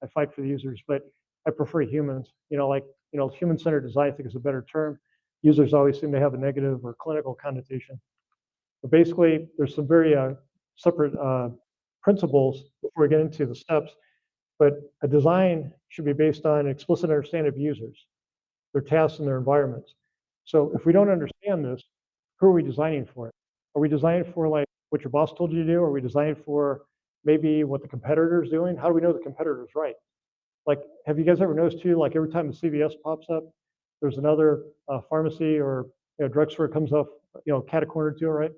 I fight for the users, but I prefer humans. Human-centered design, I think, is a better term. Users always seem to have a negative or clinical connotation. But basically, there's some very separate principles before we get into the steps. But a design should be based on an explicit understanding of users, their tasks, and their environments. So if we don't understand this, who are we designing for? Are we designing for like what your boss told you to do? Are we designing for maybe what the competitor is doing? How do we know the competitor is right? Like, have you guys ever noticed too, like every time the CVS pops up, there's another pharmacy or drugstore comes up, cat a corner to it, right?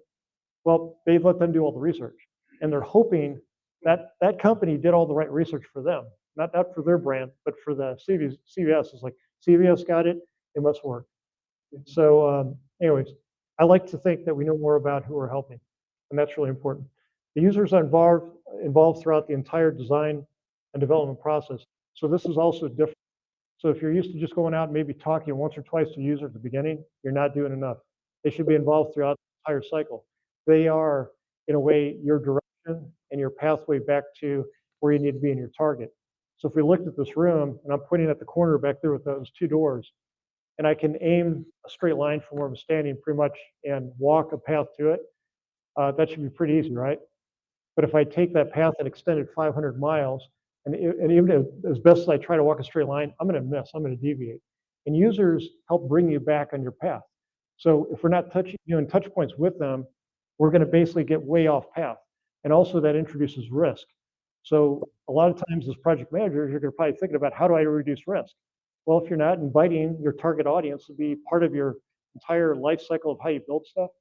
Well, they've let them do all the research, and they're hoping that that company did all the right research for them, not for their brand, but for the CVS. It's like CVS got it, it must work. So, anyways, I like to think that we know more about who we're helping, and that's really important. The users are involved throughout the entire design and development process. So this is also different. So if you're used to just going out and maybe talking once or twice to users at the beginning, you're not doing enough. They should be involved throughout the entire cycle. They are, in a way, your direction and your pathway back to where you need to be in your target. So if we looked at this room, and I'm pointing at the corner back there with those 2 doors, and I can aim a straight line from where I'm standing pretty much and walk a path to it, that should be pretty easy, right? But if I take that path and extend it 500 miles, and even as best as I try to walk a straight line, I'm going to miss, I'm going to deviate. And users help bring you back on your path. So if we're not doing touch points with them, we're going to basically get way off path. And also that introduces risk. So a lot of times as project managers, you're going to probably thinking about how do I reduce risk? Well, if you're not inviting your target audience to be part of your entire life cycle of how you build stuff,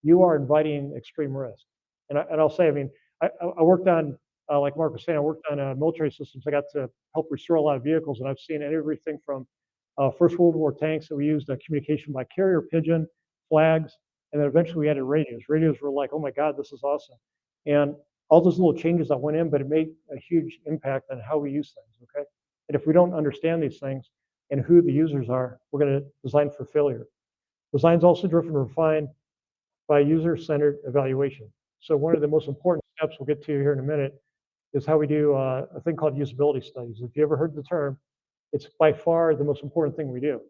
you are inviting extreme risk. And I'll say, I mean, I worked on, like Mark was saying, I worked on military systems. I got to help restore a lot of vehicles, and I've seen everything from First World War tanks that we used communication by carrier pigeon, flags, and then eventually we added radios. Radios were like, oh my God, this is awesome. And all those little changes that went in, but it made a huge impact on how we use things, okay? And if we don't understand these things and who the users are, we're going to design for failure. Design's also driven and refined by user-centered evaluation. So one of the most important steps we'll get to here in a minute is how we do a thing called usability studies. If you ever heard the term, it's by far the most important thing we do.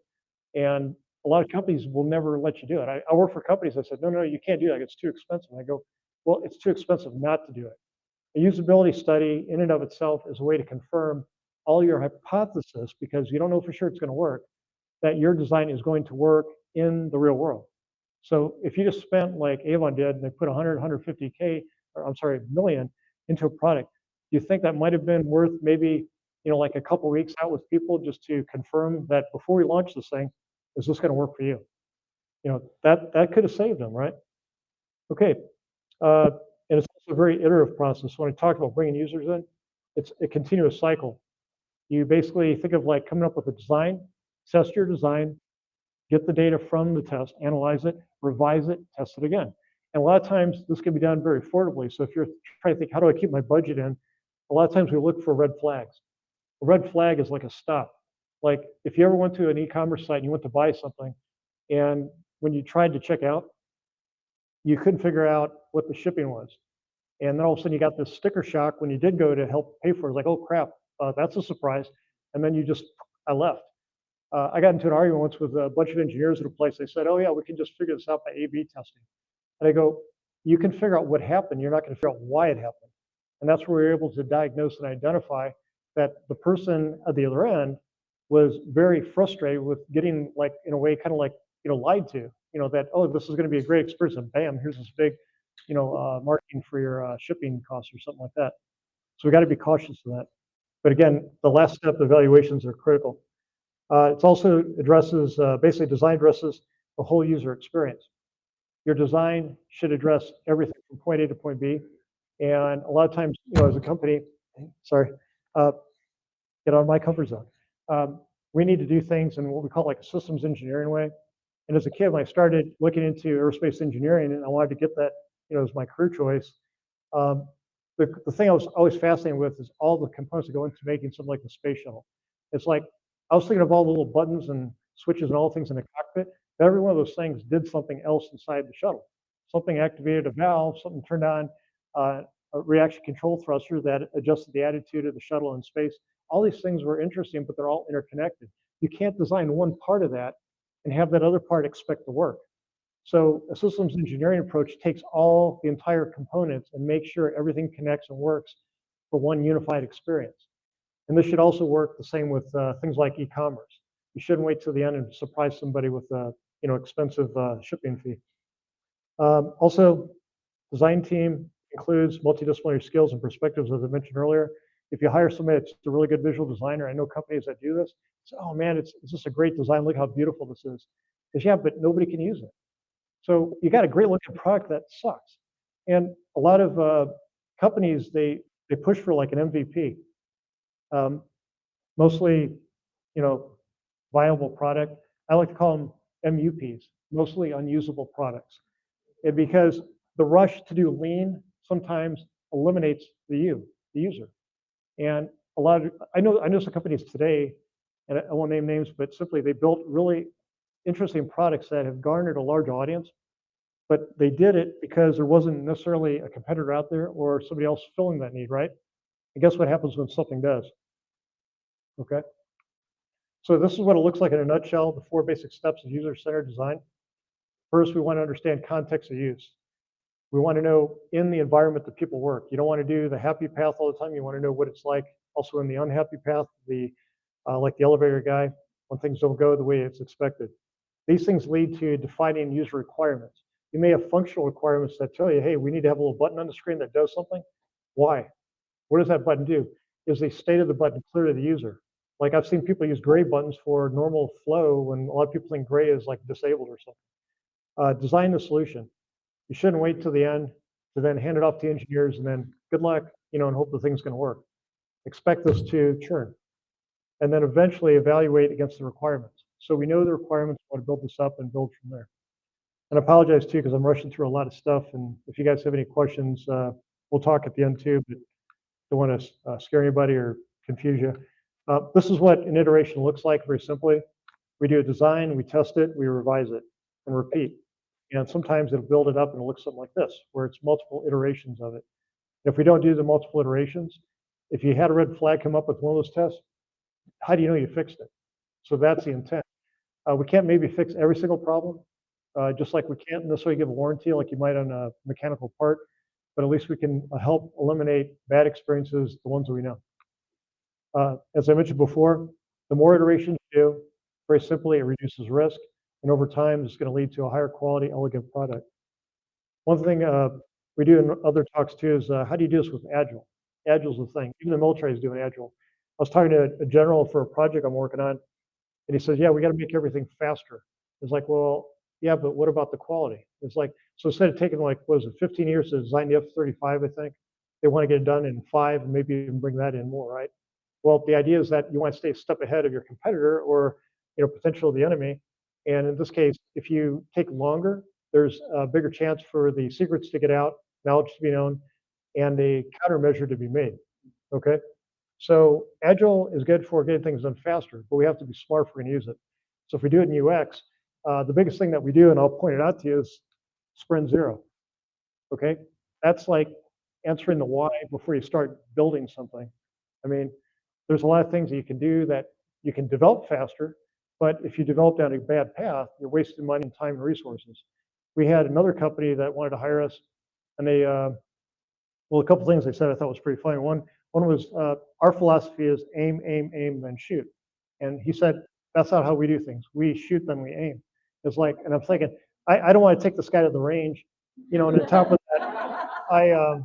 And a lot of companies will never let you do it. I work for companies that said, no, no, you can't do that. It's too expensive. And I go, well, it's too expensive not to do it. A usability study in and of itself is a way to confirm all your hypothesis, because you don't know for sure it's going to work, that your design is going to work in the real world. So if you just spent like Avon did, and they put 100, 150K, or I'm sorry, million into a product, do you think that might have been worth maybe, you know, like a couple weeks out with people just to confirm that before we launch this thing, is this going to work for you? You know, that could have saved them, right? Okay, and it's also a very iterative process. When I talk about bringing users in, it's a continuous cycle. You basically think of like coming up with a design, test your design, get the data from the test, analyze it, revise it, test it again. And a lot of times this can be done very affordably. So if you're trying to think, how do I keep my budget in? A lot of times we look for red flags. A red flag is like a stop. Like if you ever went to an e-commerce site and you went to buy something, and when you tried to check out, you couldn't figure out what the shipping was. And then all of a sudden you got this sticker shock when you did go to help pay for it. It's like, oh crap, that's a surprise. And then I left. I got into an argument once with a bunch of engineers at a place. They said, oh yeah, we can just figure this out by A/B testing. And I go, you can figure out what happened. You're not going to figure out why it happened. And that's where we're able to diagnose and identify that the person at the other end was very frustrated with getting, like, in a way, kind of like, you know, lied to, you know, that, oh, this is going to be a great experience, and bam, here's this big, you know, marketing for your shipping costs or something like that. So we got to be cautious of that. But again, the last step, the evaluations are critical. It also addresses, basically design addresses the whole user experience. Your design should address everything from point A to point B. And a lot of times, you know, as a company, sorry, get out of my comfort zone. We need to do things in what we call like a systems engineering way. And as a kid, when I started looking into aerospace engineering and I wanted to get that, you know, as my career choice, the thing I was always fascinated with is all the components that go into making something like the space shuttle. It's like, I was thinking of all the little buttons and switches and all things in the cockpit, but every one of those things did something else inside the shuttle. Something activated a valve, something turned on a reaction control thruster that adjusted the attitude of the shuttle in space. All these things were interesting, but they're all interconnected. You can't design one part of that and have that other part expect to work. So a systems engineering approach takes all the entire components and makes sure everything connects and works for one unified experience. And this should also work the same with things like e-commerce. You shouldn't wait till the end and surprise somebody with a, you know, expensive shipping fee. Also, design team includes multidisciplinary skills and perspectives, as I mentioned earlier. If you hire somebody that's a really good visual designer, I know companies that do this. Say, oh man, it's just a great design. Look how beautiful this is. Because yeah, but nobody can use it. So you got a great looking product that sucks. And a lot of companies, they push for like an MVP. Mostly, you know, viable product. I like to call them MUPs, mostly unusable products. And because the rush to do lean sometimes eliminates the user. And a lot of, I know some companies today, and I won't name names, but simply they built really interesting products that have garnered a large audience, but they did it because there wasn't necessarily a competitor out there or somebody else filling that need, right? And guess what happens when something does? Okay. So this is what it looks like in a nutshell, the 4 basic steps of user-centered design. First, we want to understand context of use. We want to know in the environment that people work. You don't want to do the happy path all the time. You want to know what it's like also in the unhappy path, like the elevator guy, when things don't go the way it's expected. These things lead to defining user requirements. You may have functional requirements that tell you, hey, we need to have a little button on the screen that does something. Why? What does that button do? Is the state of the button clear to the user? Like I've seen people use gray buttons for normal flow when a lot of people think gray is like disabled or something. Design the solution. You shouldn't wait till the end to then hand it off to engineers and then good luck, you know, and hope the thing's going to work. Expect this to churn. And then eventually evaluate against the requirements. So we know the requirements, we want to build this up and build from there. And I apologize too, because I'm rushing through a lot of stuff. And if you guys have any questions, we'll talk at the end too, but don't want to scare anybody or confuse you. This is what an iteration looks like very simply. We do a design, we test it, we revise it, and repeat. And sometimes it'll build it up and it looks something like this, where it's multiple iterations of it. If we don't do the multiple iterations, if you had a red flag come up with one of those tests, how do you know you fixed it? So that's the intent. We can't maybe fix every single problem, just like we can't necessarily give a warranty like you might on a mechanical part, but at least we can help eliminate bad experiences, the ones that we know. As I mentioned before, the more iterations you do, very simply, it reduces risk, and over time, it's going to lead to a higher quality, elegant product. One thing we do in other talks too is how do you do this with Agile? Agile's the thing. Even the military is doing Agile. I was talking to a general for a project I'm working on, and he says, yeah, we got to make everything faster. It's like, well, yeah, but what about the quality? It's like, so instead of taking like, what was it, 15 years to design the F-35, I think, they want to get it done in 5 and maybe even bring that in more, right? Well, the idea is that you want to stay a step ahead of your competitor or, potential of the enemy. And in this case, if you take longer, there's a bigger chance for the secrets to get out, knowledge to be known, and a countermeasure to be made, okay? So Agile is good for getting things done faster, but we have to be smart if we're gonna use it. So if we do it in UX, the biggest thing that we do, and I'll point it out to you, is sprint zero, okay? That's like answering the why before you start building something. I mean, there's a lot of things that you can do that you can develop faster, but if you develop down a bad path, you're wasting money, time, and resources. We had another company that wanted to hire us, and they, well, a couple things they said I thought was pretty funny. One was our philosophy is aim, aim, aim, then shoot. And he said, that's not how we do things. We shoot, then we aim. It's like, and I'm thinking, I don't want to take this guy to the range, and on top of that,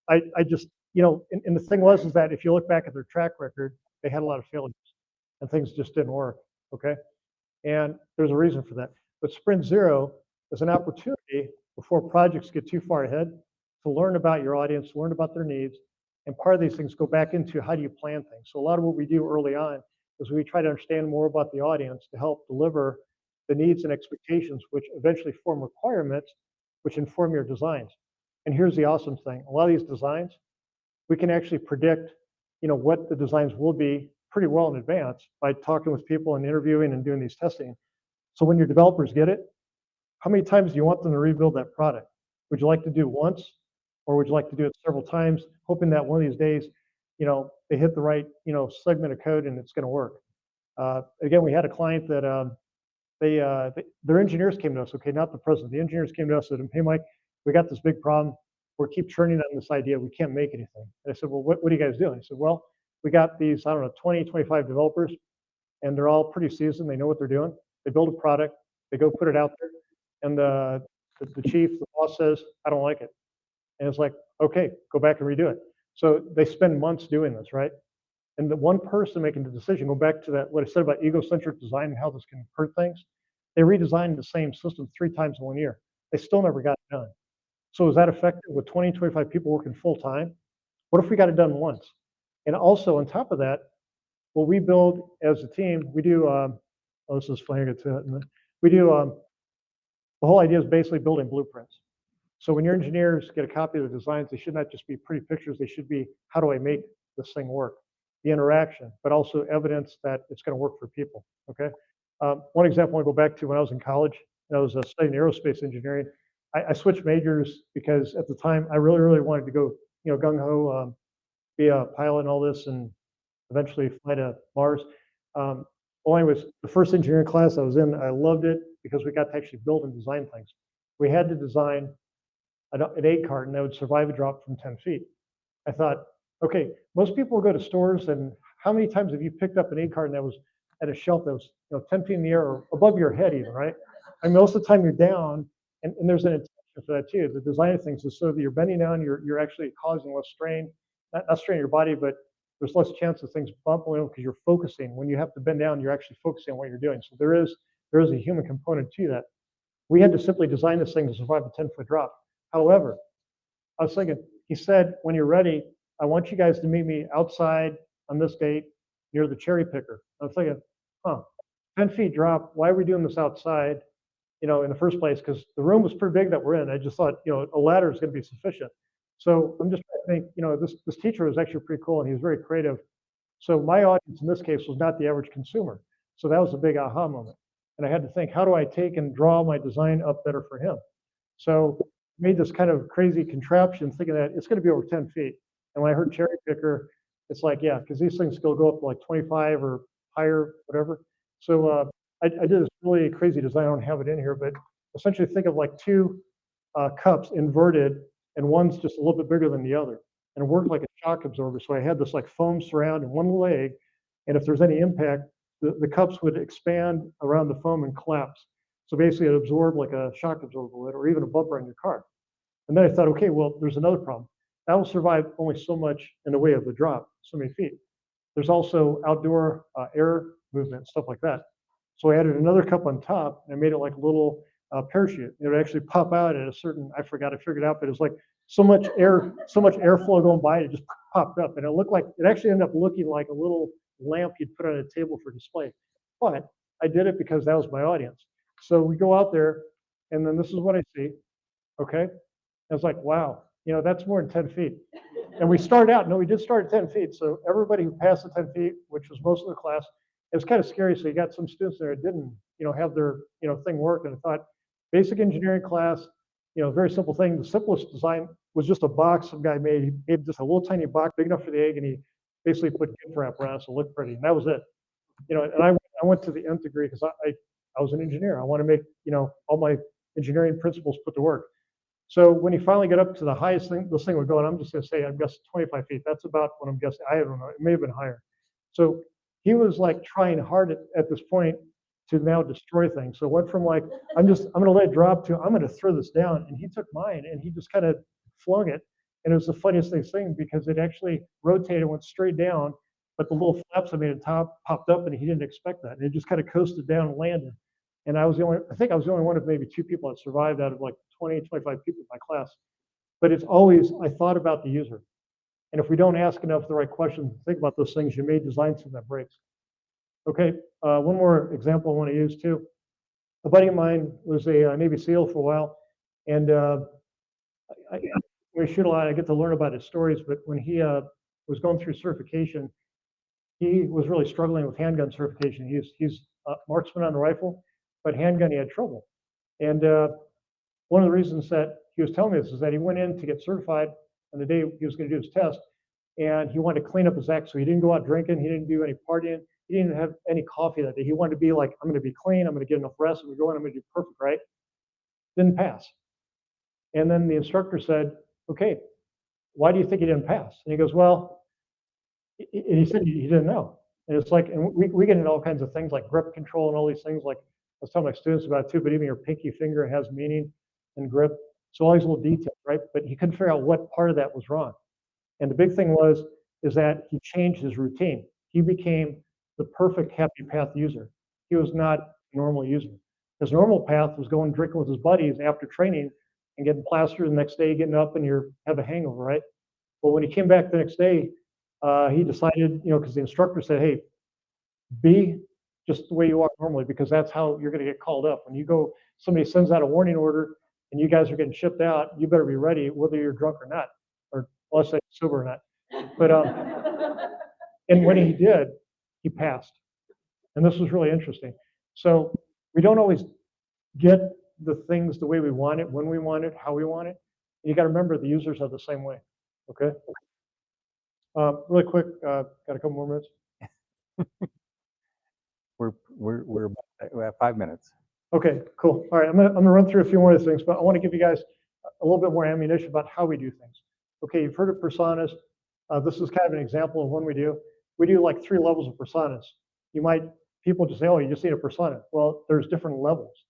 I just, and the thing was is that if you look back at their track record, they had a lot of failures and things just didn't work, okay? And there's a reason for that. But sprint zero is an opportunity before projects get too far ahead to learn about your audience, learn about their needs, and part of these things go back into how do you plan things. So a lot of what we do early on is we try to understand more about the audience to help deliver the needs and expectations, which eventually form requirements, which inform your designs. And here's the awesome thing. A lot of these designs, we can actually predict, what the designs will be pretty well in advance by talking with people and interviewing and doing these testing. So when your developers get it, how many times do you want them to rebuild that product? Would you like to do once, or would you like to do it several times, hoping that one of these days, they hit the right, segment of code and it's going to work? Again, we had a client that their engineers came to us. Okay, not the president. The engineers came to us and said, "Hey, Mike, we got this big problem. We keep churning on this idea. We can't make anything." And I said, "Well, what are you guys doing?" He said, "Well, we got these, I don't know, 20, 25 developers, and they're all pretty seasoned. They know what they're doing. They build a product, they go put it out there, and the chief, the boss says, I don't like it." And it's like, okay, go back and redo it. So they spend months doing this, right? And the one person making the decision, go back to that, what I said about egocentric design and how this can hurt things. They redesigned the same system 3 times in 1 year. They still never got it done. So is that effective with 20, 25 people working full time? What if we got it done once? And also on top of that, what we build as a team, we do, oh, this is funny, we do, the whole idea is basically building blueprints. So when your engineers get a copy of the designs, they should not just be pretty pictures, they should be, how do I make this thing work? The interaction, but also evidence that it's going to work for people, okay? One example I go back to when I was in college, I was studying aerospace engineering. I switched majors because at the time I really, really wanted to go, gung-ho, be a pilot and all this, and eventually fly to Mars. Well, anyways, the first engineering class I was in, I loved it because we got to actually build and design things. We had to design an egg carton that would survive a drop from 10 feet. I thought, okay, most people will go to stores, and how many times have you picked up an egg carton that was at a shelf that was 10 feet in the air or above your head even, right? I mean, most of the time you're down, and there's an intention for that too. The design of things is so that you're bending down, you're actually causing less strain, not strain your body, but there's less chance of things bumping because you're focusing. When you have to bend down, you're actually focusing on what you're doing. So there is a human component to that. We had to simply design this thing to survive a 10-foot drop. However, I was thinking, he said, when you're ready, I want you guys to meet me outside on this date near the cherry picker. I was thinking, 10 feet drop, why are we doing this outside, in the first place? Because the room was pretty big that we're in. I just thought, a ladder is going to be sufficient. So I'm just trying to think, this teacher was actually pretty cool and he was very creative. So my audience in this case was not the average consumer. So that was a big aha moment. And I had to think, how do I take and draw my design up better for him? So made this kind of crazy contraption thinking that it's going to be over 10 feet. And when I heard cherry picker, it's like, yeah, because these things still go up to like 25 or higher, whatever. So I did this really crazy design. I don't have it in here, but essentially think of like two cups inverted, and one's just a little bit bigger than the other. And it worked like a shock absorber. So I had this like foam surround in one leg, and if there's any impact, the cups would expand around the foam and collapse. So basically it absorbed like a shock absorber would, or even a bumper on your car. And then I thought, okay, well, there's another problem. That will survive only so much in the way of the drop, so many feet. There's also outdoor air movement, stuff like that. So I added another cup on top, and I made it like a little parachute. It would actually pop out at a certain, I figured out, but it was like so much airflow going by, it just popped up. And it looked like, it actually ended up looking like a little lamp you'd put on a table for display. But I did it because that was my audience. So we go out there, and then this is what I see, okay? I was like, wow, that's more than 10 feet. And we started out, no, we did start at 10 feet. So everybody who passed the 10 feet, which was most of the class, it was kind of scary. So you got some students there that didn't, have their, thing work. And I thought, basic engineering class, very simple thing. The simplest design was just a box some guy made. He made just a little tiny box big enough for the egg, and he basically put gift wrap around it so it looked pretty. And that was it. And I went to the nth degree because I was an engineer. I want to make, all my engineering principles put to work. So when he finally got up to the highest thing, this thing would go, and I'm just going to say, I'm guessing 25 feet. That's about what I'm guessing. I don't know. It may have been higher. So he was like trying hard at this point to now destroy things. So it went from like, I'm going to let it drop to, I'm going to throw this down. And he took mine and he just kind of flung it. And it was the funniest thing because it actually rotated, went straight down, but the little flaps I made at the top popped up and he didn't expect that. And it just kind of coasted down and landed. And I think I was the only one of maybe 2 people that survived out of like 20, 25 people in my class. But it's always, I thought about the user. And if we don't ask enough the right questions and think about those things, you may design something that breaks. Okay, one more example I want to use too. A buddy of mine was a Navy SEAL for a while. And we shoot a lot, I get to learn about his stories, but when he was going through certification, he was really struggling with handgun certification. He's a marksman on the rifle, but handgun he had trouble. And one of the reasons that he was telling me this is that he went in to get certified on the day he was going to do his test, and he wanted to clean up his act. So he didn't go out drinking, he didn't do any partying, he didn't have any coffee that day. He wanted to be like, I'm going to be clean, I'm going to get enough rest, I'm going to go in, I'm going to do perfect, right? Didn't pass. And then the instructor said, okay, why do you think he didn't pass? And he goes, well, and he said he didn't know. And it's like, and we get into all kinds of things like grip control and all these things, like I was telling my students about it too, but even your pinky finger has meaning and grip. So all these little details, right? But he couldn't figure out what part of that was wrong. And the big thing is that he changed his routine. He became the perfect happy path user. He was not a normal user. His normal path was going drinking with his buddies after training and getting plastered the next day, getting up and you have a hangover, right? But when he came back the next day, he decided, because the instructor said, hey, be just the way you are normally, because that's how you're going to get called up. When you go, somebody sends out a warning order and you guys are getting shipped out, you better be ready whether you're drunk or not, or let's say sober or not. But and when he did, he passed. And this was really interesting. So we don't always get the things the way we want it, when we want it, how we want it. And you got to remember the users are the same way. Okay. Really quick, got a couple more minutes. We're at 5 minutes. Okay, cool. All right, I'm gonna run through a few more of these things, but I want to give you guys a little bit more ammunition about how we do things. Okay, you've heard of personas. This is kind of an example of one we do. We do like 3 levels of personas. People just say, oh, you just need a persona. Well, there's different levels.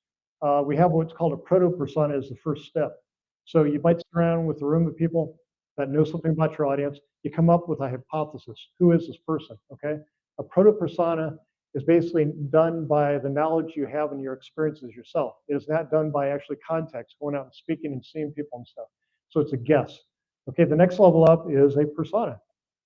We have what's called a proto-persona as the first step. So you might sit around with a room of people that know something about your audience. You come up with a hypothesis. Who is this person, okay? A proto-persona is basically done by the knowledge you have and your experiences yourself. It is not done by actually context, going out and speaking and seeing people and stuff. So it's a guess. Okay, the next level up is a persona.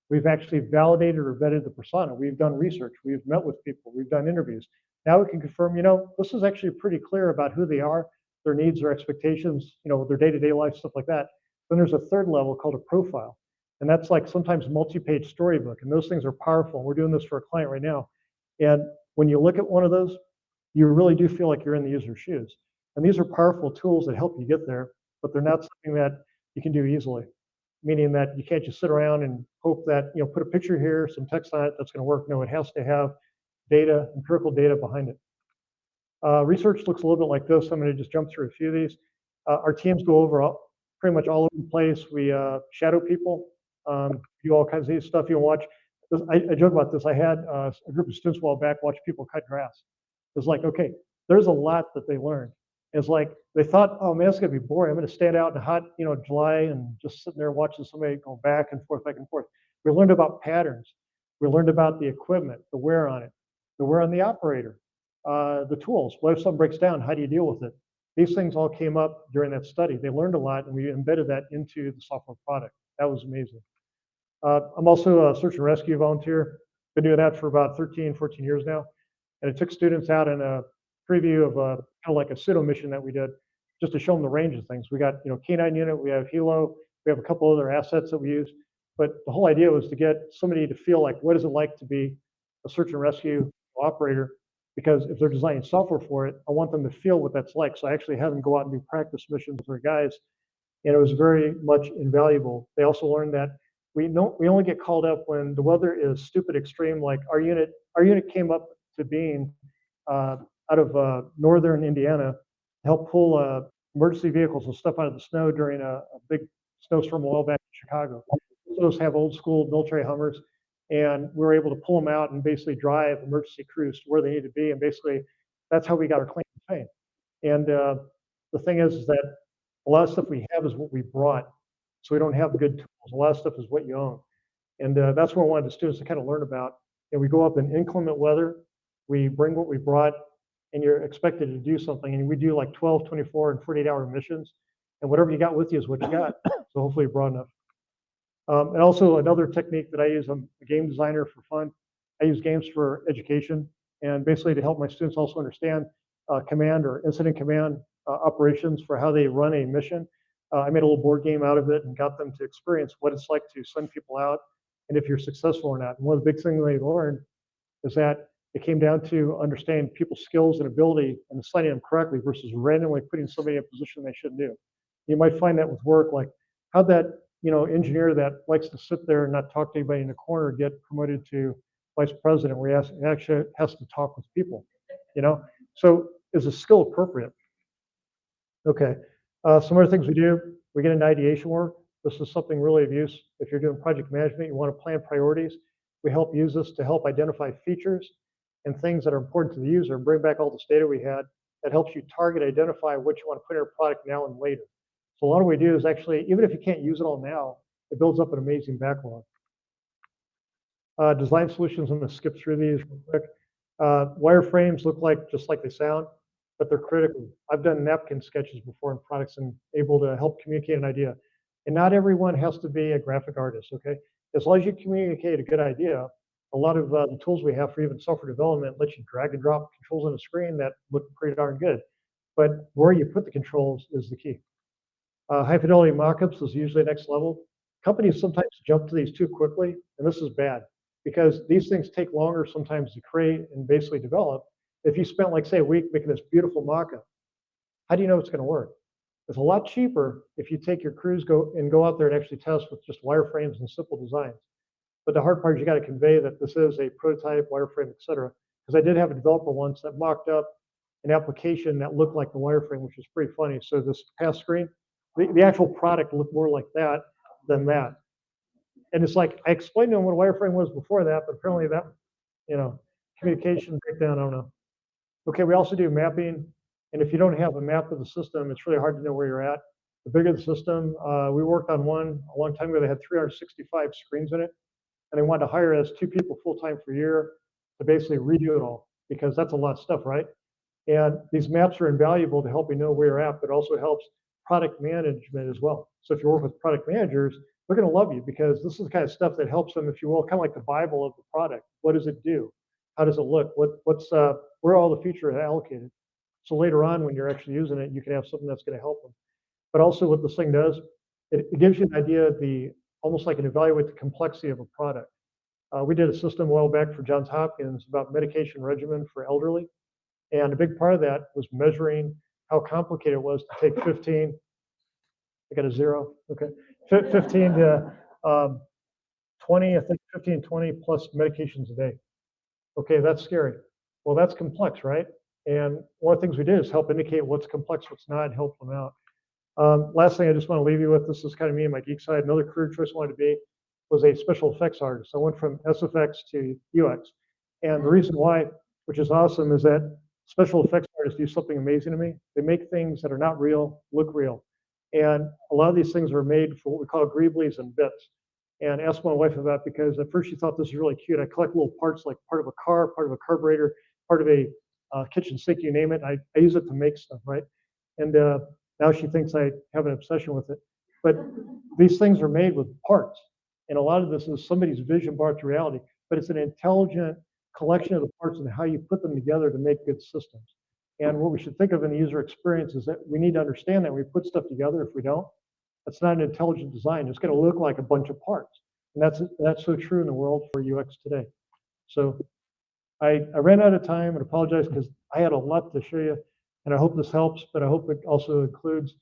We've actually validated or vetted the persona. We've done research. We've met with people. We've done interviews. Now we can confirm, this is actually pretty clear about who they are, their needs, their expectations, their day-to-day life, stuff like that. Then there's a third level called a profile. And that's like sometimes multi-page storybook. And those things are powerful. We're doing this for a client right now. And when you look at one of those, you really do feel like you're in the user's shoes. And these are powerful tools that help you get there, but they're not something that you can do easily, meaning that you can't just sit around and hope that, put a picture here, some text on it, that's going to work. No, it has to have data, empirical data behind it. Research looks a little bit like this. I'm going to just jump through a few of these. Our teams go over pretty much all over the place. We shadow people, do all kinds of stuff. You'll watch. I joke about this. I had a group of students a while back watch people cut grass. It's like, okay, there's a lot that they learned. It's like they thought, oh man, it's gonna be boring. I'm gonna stand out in the hot, July and just sitting there watching somebody go back and forth, back and forth. We learned about patterns. We learned about the equipment, the wear on it, the wear on the operator, the tools. What if something breaks down? How do you deal with it? These things all came up during that study. They learned a lot, and we embedded that into the software product. That was amazing. I'm also a search and rescue volunteer. Been doing that for about 13, 14 years now. And it took students out in a preview of kind of like a pseudo mission that we did, just to show them the range of things. We got, K9 unit, we have Helo, we have a couple other assets that we use. But the whole idea was to get somebody to feel like, what is it like to be a search and rescue operator? Because if they're designing software for it, I want them to feel what that's like. So I actually have them go out and do practice missions with their guys. And it was very much invaluable. They also learned that we only get called up when the weather is stupid extreme. Like our unit came up to being out of northern Indiana to help pull emergency vehicles and stuff out of the snow during a big snowstorm a while back in Chicago. Those have old school military Hummers, and we were able to pull them out and basically drive emergency crews to where they need to be. And basically, that's how we got our claim to fame. And the thing is that a lot of stuff we have is what we brought. So we don't have good tools. A lot of stuff is what you own. And that's what I wanted the students to kind of learn about. And we go up in inclement weather, we bring what we brought, and you're expected to do something. And we do like 12, 24, and 48-hour missions. And whatever you got with you is what you got. So hopefully you're broad enough. And also another technique that I use, I'm a game designer for fun. I use games for education and basically to help my students also understand command or incident command operations for how they run a mission. I made a little board game out of it and got them to experience what it's like to send people out and if you're successful or not. And one of the big things they learned is that it came down to understanding people's skills and ability and assigning them correctly versus randomly putting somebody in a position they shouldn't do. You might find that with work, like how'd that engineer that likes to sit there and not talk to anybody in the corner get promoted to vice president where he actually has to talk with people, So is the skill appropriate? Okay. Some other things we do, we get into ideation work. This is something really of use. If you're doing project management, you want to plan priorities. We help use this to help identify features and things that are important to the user and bring back all this data we had that helps you target, identify what you want to put in your product now and later. So a lot of what we do is actually, even if you can't use it all now, it builds up an amazing backlog. Design solutions, I'm going to skip through these real quick. Wireframes look just like they sound, but they're critical. I've done napkin sketches before in products and able to help communicate an idea. And not everyone has to be a graphic artist, okay? As long as you communicate a good idea, a lot of the tools we have for even software development let you drag and drop controls on the screen that look pretty darn good. But where you put the controls is the key. High fidelity mockups is usually next level. Companies sometimes jump to these too quickly, and this is bad because these things take longer sometimes to create and basically develop. If you spent, like, say, a week making this beautiful mockup, how do you know it's going to work? It's a lot cheaper if you take your crews go out there and actually test with just wireframes and simple designs. But the hard part is you got to convey that this is a prototype, wireframe, et cetera. Because I did have a developer once that mocked up an application that looked like the wireframe, which was pretty funny. So this pass screen, the actual product looked more like that than that. And it's like, I explained to him what a wireframe was before that, but apparently that, communication breakdown, I don't know. Okay, we also do mapping. And if you don't have a map of the system, it's really hard to know where you're at. The bigger the system, we worked on one a long time ago that had 365 screens in it. And they wanted to hire us 2 people full-time for a year to basically redo it all, because that's a lot of stuff, right? And these maps are invaluable to help you know where you're at, but also helps product management as well. So if you work with product managers, they're going to love you because this is the kind of stuff that helps them, if you will, kind of like the Bible of the product. What does it do? How does it look? Where are all the features allocated? So later on, when you're actually using it, you can have something that's going to help them. But also what this thing does, it gives you an idea of almost like an evaluate the complexity of a product. We did a system a while back for Johns Hopkins about medication regimen for elderly. And a big part of that was measuring how complicated it was to take 15, I got a 0, okay, 15 to 20, I think 15, 20 plus medications a day. Okay, that's scary. Well, that's complex, right? And one of the things we did is help indicate what's complex, what's not, and help them out. Last thing I just want to leave you with, this is kind of me and my geek side. Another career choice I wanted to be was a special effects artist. I went from SFX to UX. And the reason why, which is awesome, is that special effects artists do something amazing to me. They make things that are not real look real. And a lot of these things are made for what we call greeblies and bits. And I asked my wife about it because at first she thought this was really cute. I collect little parts like part of a car, part of a carburetor, part of a kitchen sink, you name it. I use it to make stuff, right? And now she thinks I have an obsession with it. But these things are made with parts. And a lot of this is somebody's vision brought to reality, but it's an intelligent collection of the parts and how you put them together to make good systems. And what we should think of in the user experience is that we need to understand that when we put stuff together, if we don't, that's not an intelligent design. It's going to look like a bunch of parts. And that's so true in the world for UX today. So I ran out of time and apologize because I had a lot to show you. And I hope this helps, but I hope it also includes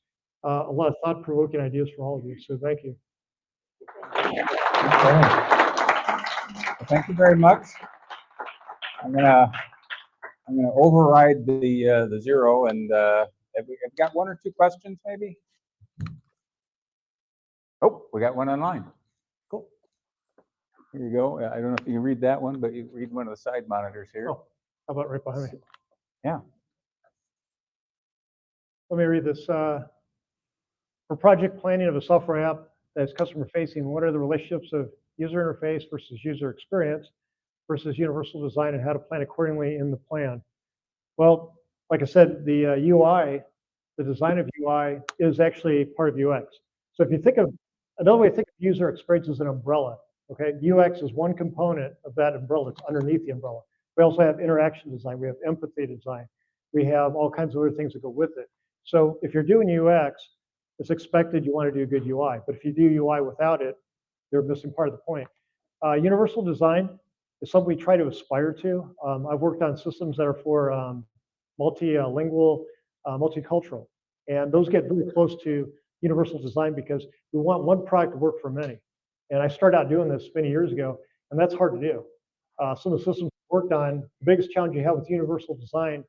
a lot of thought-provoking ideas for all of you. So thank you. Okay. Well, thank you very much. I'm gonna override the 0 and have we got 1 or 2 questions maybe? Oh, we got one online. Cool. Here you go. I don't know if you can read that one, but you read one of the side monitors here. Oh, how about right behind me? Yeah. Let me read this. For project planning of a software app that is customer facing, what are the relationships of user interface versus user experience versus universal design, and how to plan accordingly in the plan? Well, like I said, the UI, the design of UI is actually part of UX. So if you think of, another way to think of user experience as an umbrella, okay? UX is one component of that umbrella. It's underneath the umbrella. We also have interaction design. We have empathy design. We have all kinds of other things that go with it. So if you're doing UX, it's expected you want to do good UI. But if you do UI without it, you're missing part of the point. Universal design is something we try to aspire to. I've worked on systems that are for multilingual, multicultural. And those get really close to universal design because we want one product to work for many. And I started out doing this many years ago, and that's hard to do. Some of the systems we worked on, the biggest challenge you have with universal design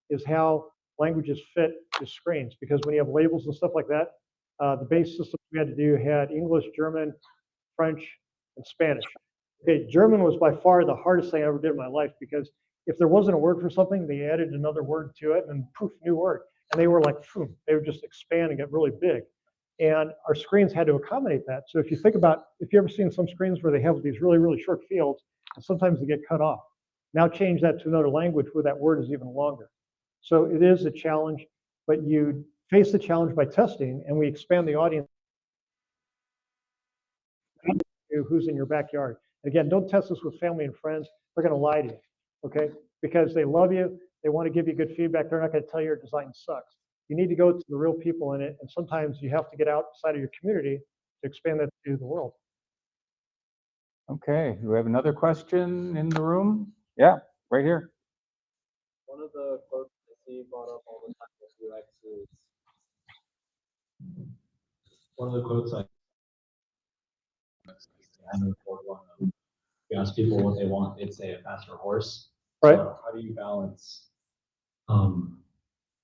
is how languages fit to screens. Because when you have labels and stuff like that, the base system we had to do had English, German, French, and Spanish. Okay, German was by far the hardest thing I ever did in my life because if there wasn't a word for something, they added another word to it and poof, new word. And they were like, poof, they would just expand and get really big. And our screens had to accommodate that. So if you think about, if you've ever seen some screens where they have these really, really short fields, and sometimes they get cut off. Now change that to another language where that word is even longer. So it is a challenge, but you face the challenge by testing, and we expand the audience to who's in your backyard. Again, don't test this with family and friends. They're going to lie to you, okay? Because they love you, they want to give you good feedback. They're not going to tell you your design sucks. You need to go to the real people in it, and sometimes you have to get outside of your community to expand that to the world. Okay, do we have another question in the room? Yeah, right here. One of the quotes I see brought up all the time with UX is one of the quotes I you ask people what they want, they'd say a faster horse. Right. So how do you balance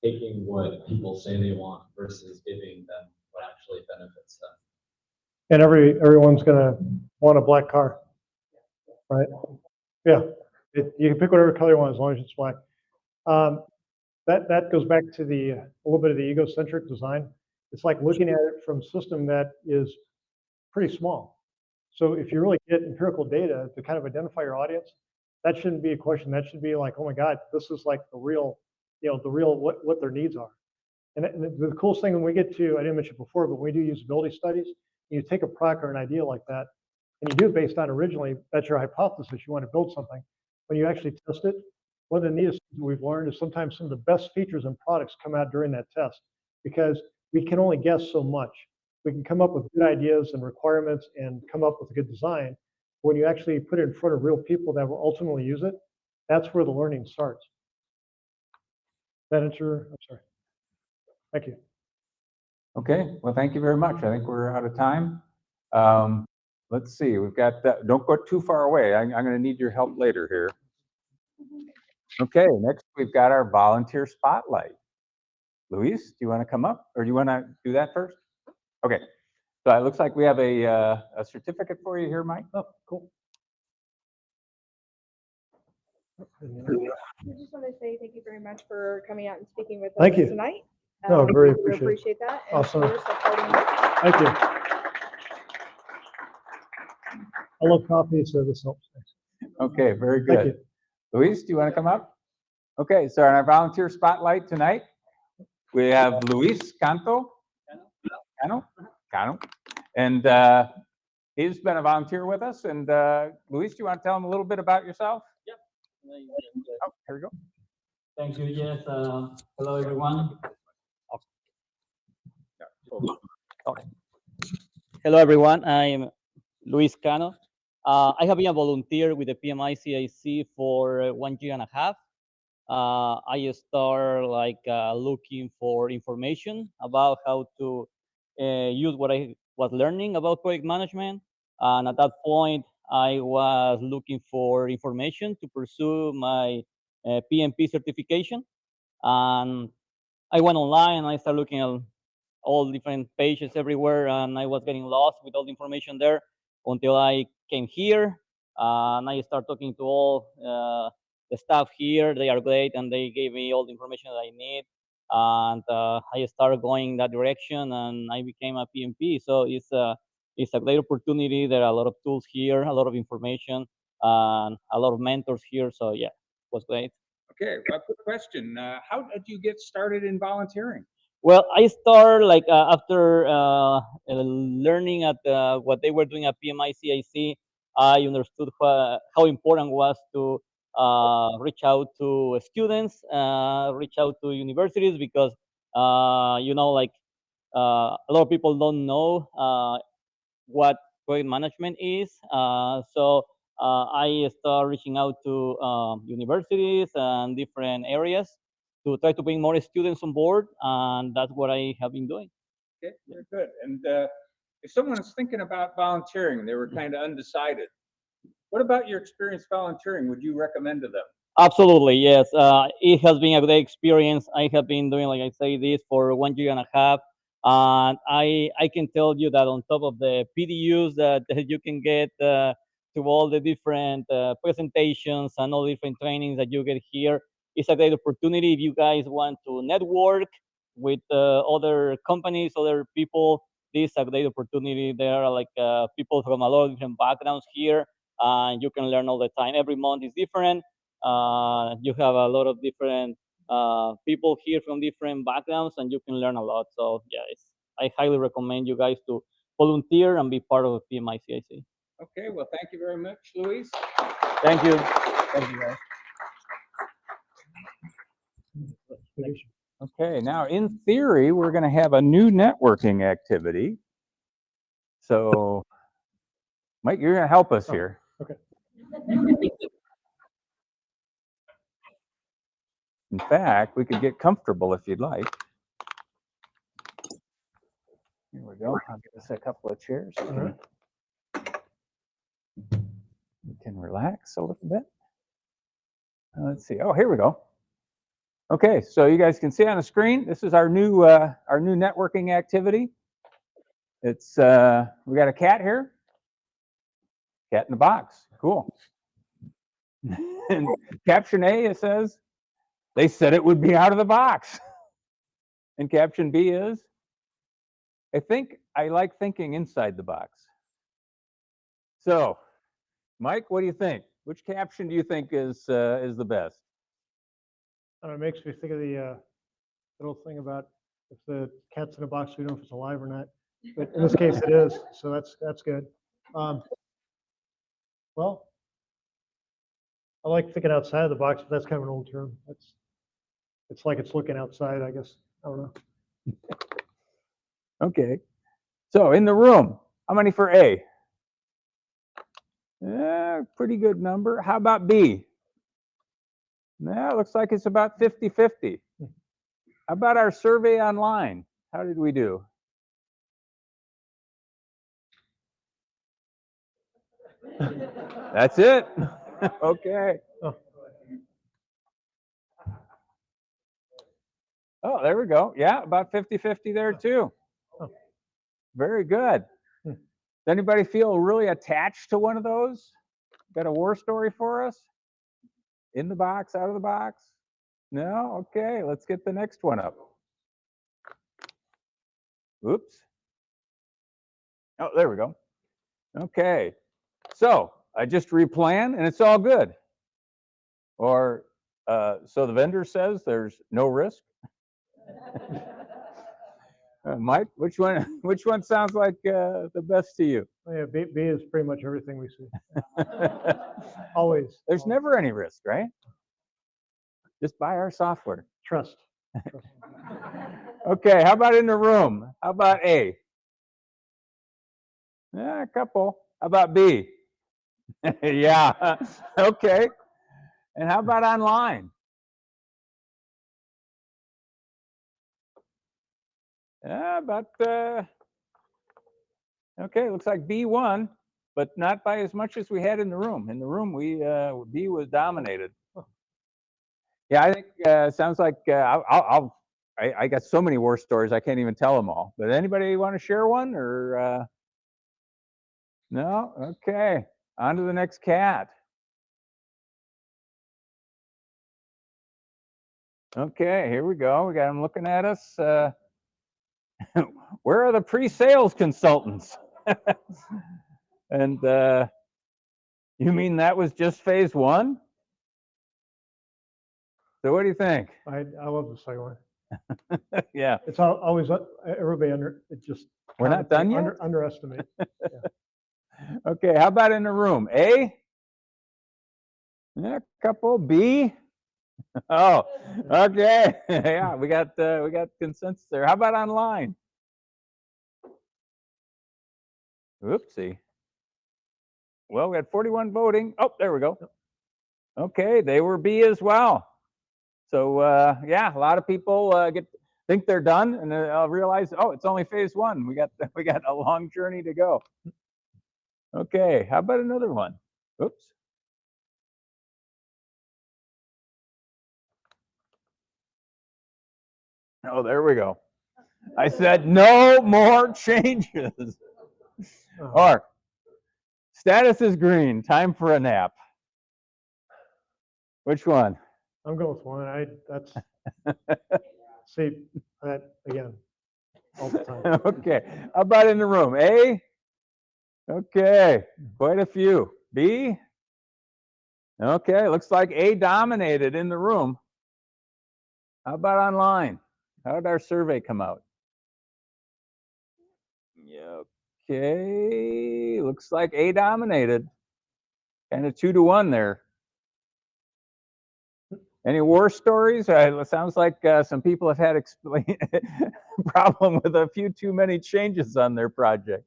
taking what people say they want versus giving them what actually benefits them? And everyone's going to want a black car, right? Yeah, you can pick whatever color you want as long as it's black. That goes back to a little bit of the egocentric design. It's like looking at it from a system that is pretty small. So if you really get empirical data to kind of identify your audience, that shouldn't be a question. That should be like, oh my God, this is like the real what their needs are. And the coolest thing when we get to, I didn't mention before, but when we do usability studies, you take a product or an idea like that, and you do it based on originally, that's your hypothesis, you want to build something. When you actually test it, one of the neatest things we've learned is sometimes some of the best features and products come out during that test because we can only guess so much. We can come up with good ideas and requirements and come up with a good design. When you actually put it in front of real people that will ultimately use it, that's where the learning starts. Senator, I'm sorry. Thank you. Okay, well, thank you very much. I think we're out of time. Let's see, we've got, don't go too far away. I'm going to need your help later here. Okay, next we've got our volunteer spotlight. Luis, do you want to come up, or do you want to do that first? Okay, so it looks like we have a certificate for you here, Mike. Oh, cool. I just want to say thank you very much for coming out and speaking with Thank us you. tonight. No, very We appreciate it. appreciate that. And Awesome. for supporting us. Thank you. I love coffee, so this helps. Okay, very Thank good. you. Luis, do you want to come up? Okay, so in our volunteer spotlight tonight, we have Luis Cano, and he's been a volunteer with us. And Luis, do you want to tell him a little bit about yourself? Yep. Oh, here we go. Thank you, Jeff. Hello, everyone. Hello, everyone. I'm Luis Cano. I have been a volunteer with the PMI CIC for 1.5 years. I started looking for information about how to use what I was learning about project management. And at that point, I was looking for information to pursue my PMP certification. And I went online and I started looking at all different pages everywhere, and I was getting lost with all the information there until I came here. And I started talking to all the staff here. They are great, and they gave me all the information that I need. And I started going that direction, and I became a PMP. So it's a great opportunity. There are a lot of tools here, a lot of information, and a lot of mentors here. So yeah, it was great. Okay, well, quick question. How did you get started in volunteering? Well, I started after learning at what they were doing at PMI CIC. I understood how important was to reach out to students, reach out to universities, because a lot of people don't know what project management is. So I started reaching out to universities and different areas to try to bring more students on board, and that's what I have been doing. Okay, very good. And if someone is thinking about volunteering, they were kind of undecided, what about your experience volunteering would you recommend to them? Absolutely, yes. It has been a great experience. I have been doing, like I say, this for 1.5 years. And I can tell you that on top of the PDUs that you can get to all the different presentations and all different trainings that you get here, it's a great opportunity if you guys want to network with other companies, other people. This is a great opportunity. There are people from a lot of different backgrounds here, and you can learn all the time. Every month is different. You have a lot of different people here from different backgrounds, and you can learn a lot. So yeah, I highly recommend you guys to volunteer and be part of PMI CIC. Okay, well, thank you very much, Luis. Thank you. Thank you, guys. Okay, now in theory, we're going to have a new networking activity. So, Mike, you're going to help us here. Okay. In fact, we could get comfortable if you'd like. Here we go. I'll give us a couple of chairs. All right. We can relax a little bit. Let's see. Oh, here we go. Okay, so you guys can see on the screen, this is our new networking activity. It's we got a cat here. Cat in the box. Cool. And caption A, it says, they said it would be out of the box. And caption B is, I like thinking inside the box. So, Mike, what do you think? Which caption do you think is the best? It makes me think of the little thing about if the cat's in a box, we don't know if it's alive or not. But in this case, it is. So that's good. Well, I like thinking outside of the box, but that's kind of an old term. It's like it's looking outside, I guess. I don't know. Okay. So in the room, how many for A? Yeah, pretty good number. How about B? Yeah, looks like it's about 50-50. How about our survey online? How did we do? That's it. Okay. Oh, there we go. Yeah, about 50-50 there too. Very good. Does anybody feel really attached to one of those? Got a war story for us? In the box, out of the box? No? Okay, let's get the next one up. Oops. Oh, there we go. Okay. So I just replan and it's all good. Or so the vendor says there's no risk. Mike, which one sounds like the best to you? Yeah, B is pretty much everything we see. Always. There's never any risk, right? Just buy our software. Trust. Okay, how about in the room? How about A? Yeah, a couple. How about B? Yeah, okay. And how about online? Yeah, about, okay, looks like B won, but not by as much as we had in the room. In the room, B was dominated. Yeah, I think sounds like I got so many war stories I can't even tell them all. But anybody want to share one or no? Okay, on to the next cat. Okay, here we go. We got them looking at us. Where are the pre-sales consultants? And you mean that was just phase one? So what do you think? I love the second one. Yeah. It's always everybody We're not done yet? Underestimate. Okay, how about in the room? A? Yeah, couple. B? Oh, okay. Yeah, we got consensus there. How about online? Oopsie. Well, we had 41 voting. Oh, there we go. Okay, they were B as well. So yeah, a lot of people think they're done, and I'll realize, oh, it's only phase one. We got a long journey to go. Okay, how about another one? Oops. Oh, there we go. I said no more changes. Or status is green. Time for a nap. Which one? I'm going with one. That's see that again all the time. Okay. How about in the room? A? Okay. Quite a few. B? Okay. Looks like A dominated in the room. How about online? How did our survey come out? Okay. Looks like A dominated. Kind of 2-to-1 there. Any war stories? It sounds like some people have had problem with a few too many changes on their project.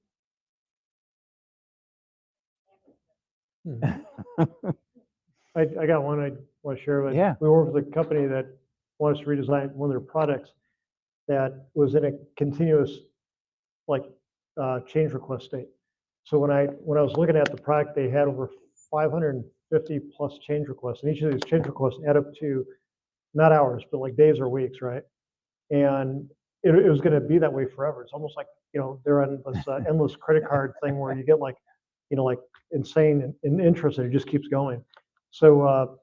I got one I want to share with. Yeah. We worked with a company that wanted us to redesign one of their products that was in a continuous change request state. So when I was looking at the product, they had over 550 plus change requests, and each of these change requests add up to not hours, but like days or weeks, right? And it was going to be that way forever. It's almost like they're on this endless credit card thing where you get like insane in interest, and it just keeps going. So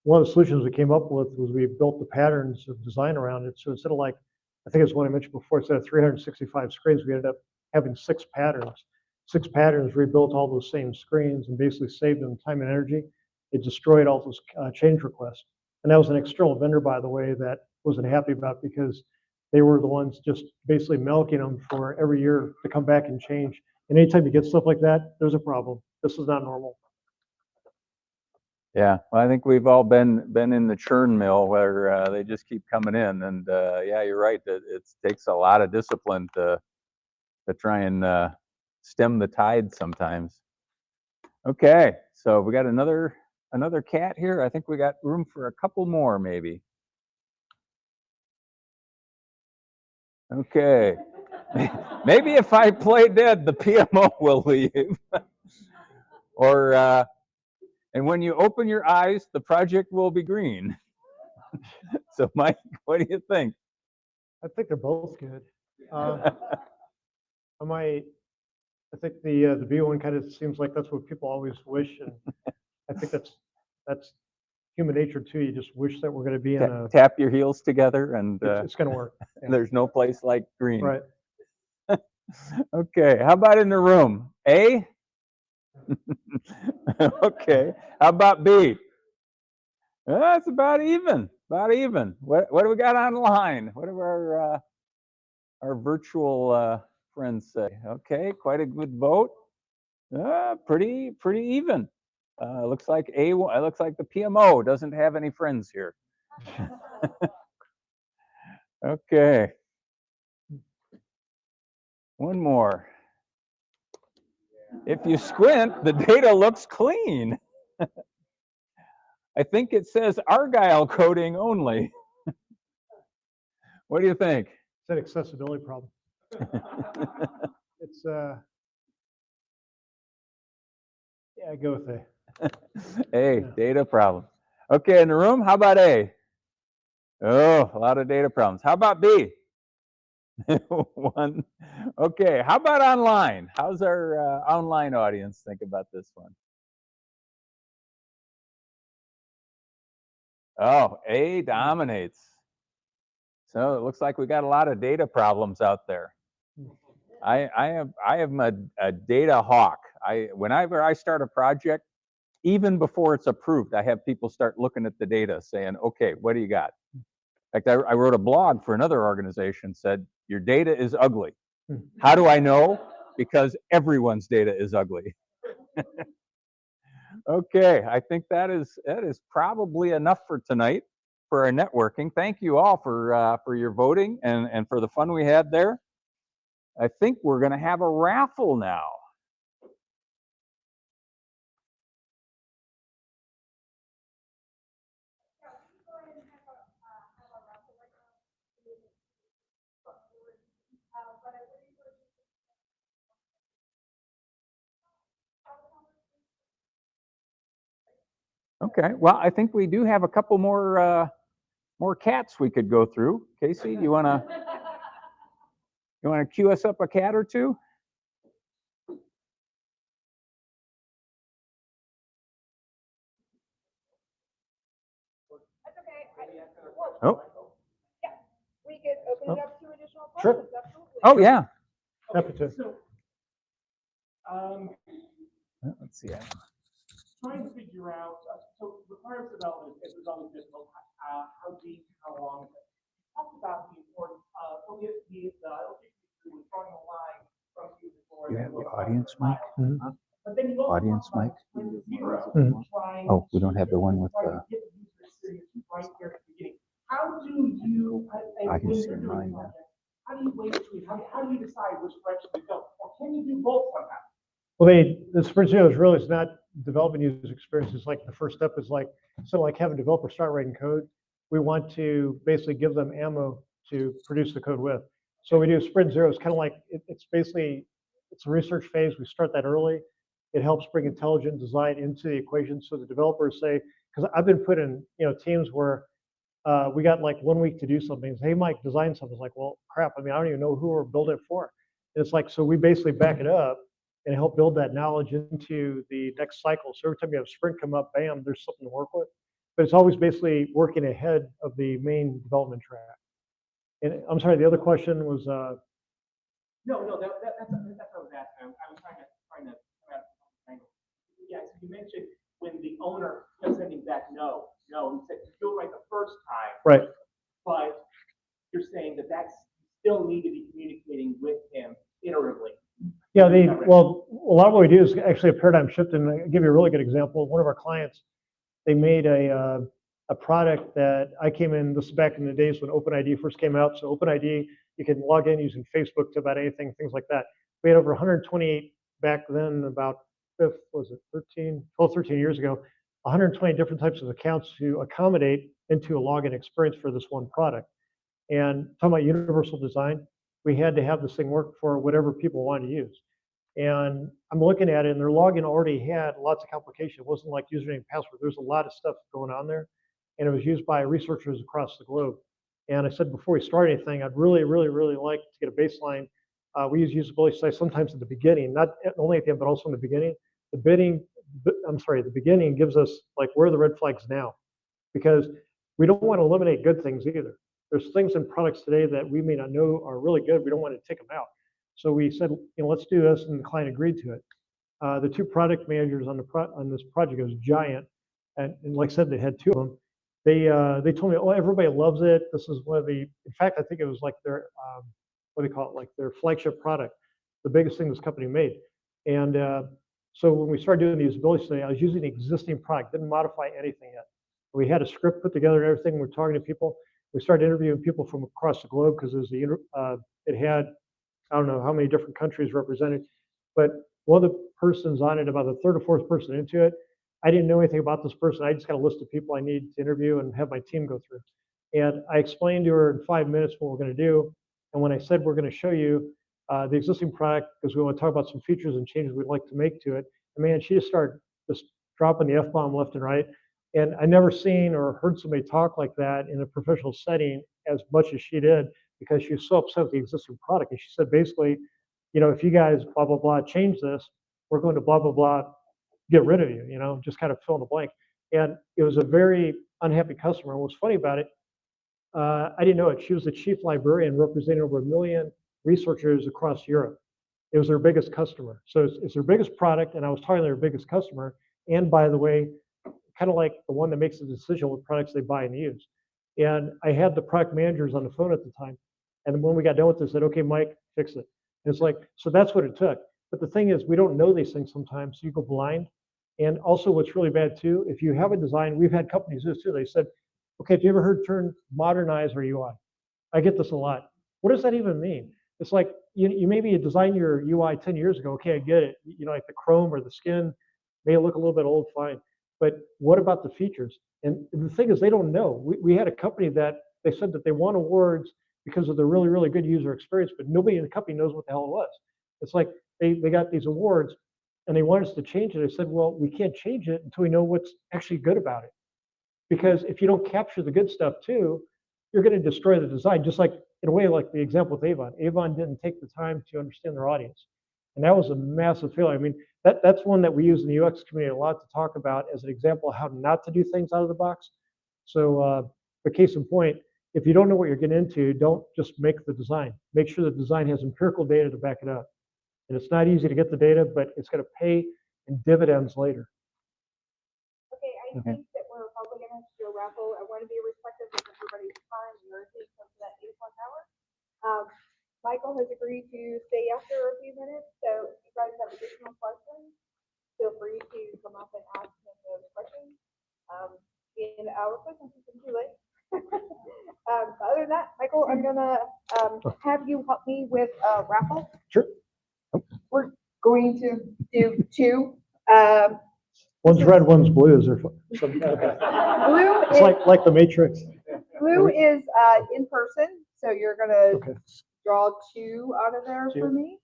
one of the solutions we came up with was we built the patterns of design around it. So instead of I think it's what I mentioned before, instead of 365 screens, we ended up having 6 patterns. 6 patterns rebuilt all those same screens and basically saved them time and energy. It destroyed all those change requests. And that was an external vendor, by the way, that wasn't happy about because they were the ones just basically milking them for every year to come back and change. And anytime you get stuff like that, there's a problem. This is not normal. Yeah, well, I think we've all been in the churn mill where they just keep coming in, and yeah, you're right. It takes a lot of discipline to try and stem the tide sometimes. Okay, so we got another cat here. I think we got room for a couple more, maybe. Okay. Maybe if I play dead, the PMO will leave. Or, and when you open your eyes, the project will be green. So, Mike, what do you think? I think they're both good. I think the B one kind of seems like that's what people always wish, and I think that's human nature too. You just wish that we're going to be in a. Tap your heels together, and It's going to work. Yeah. there's no place like green. Right. Okay. How about in the room? A. Okay. How about B? That's about even. About even. What do we got online? What do our virtual friends say? Okay, quite a good vote. Pretty even. Looks like looks like the PMO doesn't have any friends here. Okay. One more. If you squint, the data looks clean. I think it says Argyle coding only. What do you think? It's an accessibility problem. It's yeah, I go with A. A, Yeah. data problem. Okay, in the room, how about A? Oh, a lot of data problems. How about B? One. Okay, how about online? How's our online audience think about this one? Oh, A dominates. So it looks like we got a lot of data problems out there. I am a data hawk. Whenever I start a project, even before it's approved, I have people start looking at the data saying, okay, what do you got? In fact, I wrote a blog for another organization, said, your data is ugly. How do I know? Because everyone's data is ugly. Okay, I think that is probably enough for tonight for our networking. Thank you all for your voting and for the fun we had there. I think we're going to have a raffle now. Okay, well, I think we do have a couple more cats we could go through. Casey, you wanna cue us up a cat or two? That's okay. Well, Oh, yeah, we could open it up to additional Sure. questions. Absolutely. oh yeah. Happy to. Let's see. Trying to figure out, so requirements development is always difficult. How deep, how long? Talk about the importance of drawing a line from You have the audience mic? Mm-hmm. But then you also Audience talk about mic? when zero, Mm-hmm. trying Oh, we don't have the one with trying the to get the user experience right there at the beginning. How do you, I can when see you're doing mine now. projects, how do you weigh between, how do you decide which direction to go? Or can you do both somehow? Well, the Sprint Zero is really, it's not developing user experience. It's like the first step is like, so like having developers start writing code. We want to basically give them ammo to produce the code with. So we do Sprint Zero. It's kind of like, it's basically, it's a research phase. We start that early. It helps bring intelligent design into the equation. So the developers say, because I've been put in, teams where we got like 1 week to do something. Hey, Mike, design something. It's like, well, crap. I mean, I don't even know who we're building it for. And it's like, so we basically back it up and help build that knowledge into the next cycle. So every time you have sprint come up, bam, there's something to work with. But it's always basically working ahead of the main development track. And I'm sorry, the other question was. No, that's what I was asking. I was trying to come out of the angle. Yeah, so you mentioned when the owner kept sending back no, he said you'll write the first time. Right. But you're saying that's still need to be communicating with him iteratively. Yeah, well, a lot of what we do is actually a paradigm shift, and I'll give you a really good example. One of our clients, they made a product that I came in, this is back in the days when OpenID first came out. So OpenID, you can log in using Facebook to about anything, things like that. We had over 128 back then, about 12, 13 years ago, 120 different types of accounts to accommodate into a login experience for this one product. And talking about universal design, we had to have this thing work for whatever people wanted to use. And I'm looking at it, and their login already had lots of complication. It wasn't like username and password. There's a lot of stuff going on there, and it was used by researchers across the globe. And I said before we start anything, I'd really like to get a baseline. We use usability studies sometimes at the beginning, not only at the end, but also in the beginning. The beginning gives us like where are the red flags now, because we don't want to eliminate good things either. There's things in products today that we may not know are really good. We don't want to take them out. So we said, let's do this, and the client agreed to it. The two product managers on this project, it was giant, and like I said, they had two of them. They told me, oh, everybody loves it. This is one of the, in fact, I think it was like their, what do they call it, like their flagship product, the biggest thing this company made. And so when we started doing the usability study, I was using the existing product, didn't modify anything yet. We had a script put together and everything. We're talking to people. We started interviewing people from across the globe because it had, I don't know how many different countries represented, but one of the persons on it, about the third or fourth person into it, I didn't know anything about this person. I just got a list of people I need to interview and have my team go through. And I explained to her in 5 minutes what we're going to do. And when I said we're going to show you the existing product, because we want to talk about some features and changes we'd like to make to it, and man, she just started just dropping the F-bomb left and right. And I never seen or heard somebody talk like that in a professional setting as much as she did, because she was so upset with the existing product. And she said, basically, if you guys blah, blah, blah, change this, we're going to blah, blah, blah, get rid of you, just kind of fill in the blank. And it was a very unhappy customer. And what's funny about it, I didn't know it. She was the chief librarian representing over 1 million researchers across Europe. It was their biggest customer. So it's their biggest product, and I was talking to their biggest customer. And by the way, kind of like the one that makes the decision what products they buy and use. And I had the product managers on the phone at the time. And when we got done with this, I said, okay, Mike, fix it. And it's like, so that's what it took. But the thing is, we don't know these things sometimes, so you go blind. And also what's really bad too, if you have a design, we've had companies do this too. They said, okay, have you ever heard the term modernize our UI? I get this a lot. What does that even mean? It's like, you maybe designed your UI 10 years ago. Okay, I get it. Like the chrome or the skin may look a little bit old, fine. But what about the features? And the thing is, they don't know. We had a company that they said that they won awards because of the really, really good user experience, but nobody in the company knows what the hell it was. It's like they got these awards and they wanted us to change it. I said, well, we can't change it until we know what's actually good about it. Because if you don't capture the good stuff too, you're going to destroy the design, just like in a way like the example with Avon. Avon didn't take the time to understand their audience. And that was a massive failure. I mean, that's one that we use in the UX community a lot to talk about as an example of how not to do things out of the box. So for case in point, if you don't know what you're getting into, don't just make the design. Make sure the design has empirical data to back it up. And it's not easy to get the data, but it's going to pay in dividends later. Okay, I think that we're probably going to have to do a raffle. I want to be respectful of everybody's time. We're getting close to that 8 o'clock hour. Michael has agreed to stay after a few minutes, so if you guys have additional questions, feel free to come up and ask him those questions. In our questions, it's too late. Other than that, Michael, I'm gonna have you help me with a raffle. Sure. We're going to do 2. One's red, one's blue. Is there some, Blue it's is like the Matrix. blue is in person, so you're gonna Okay. draw 2 out of there for 2. me,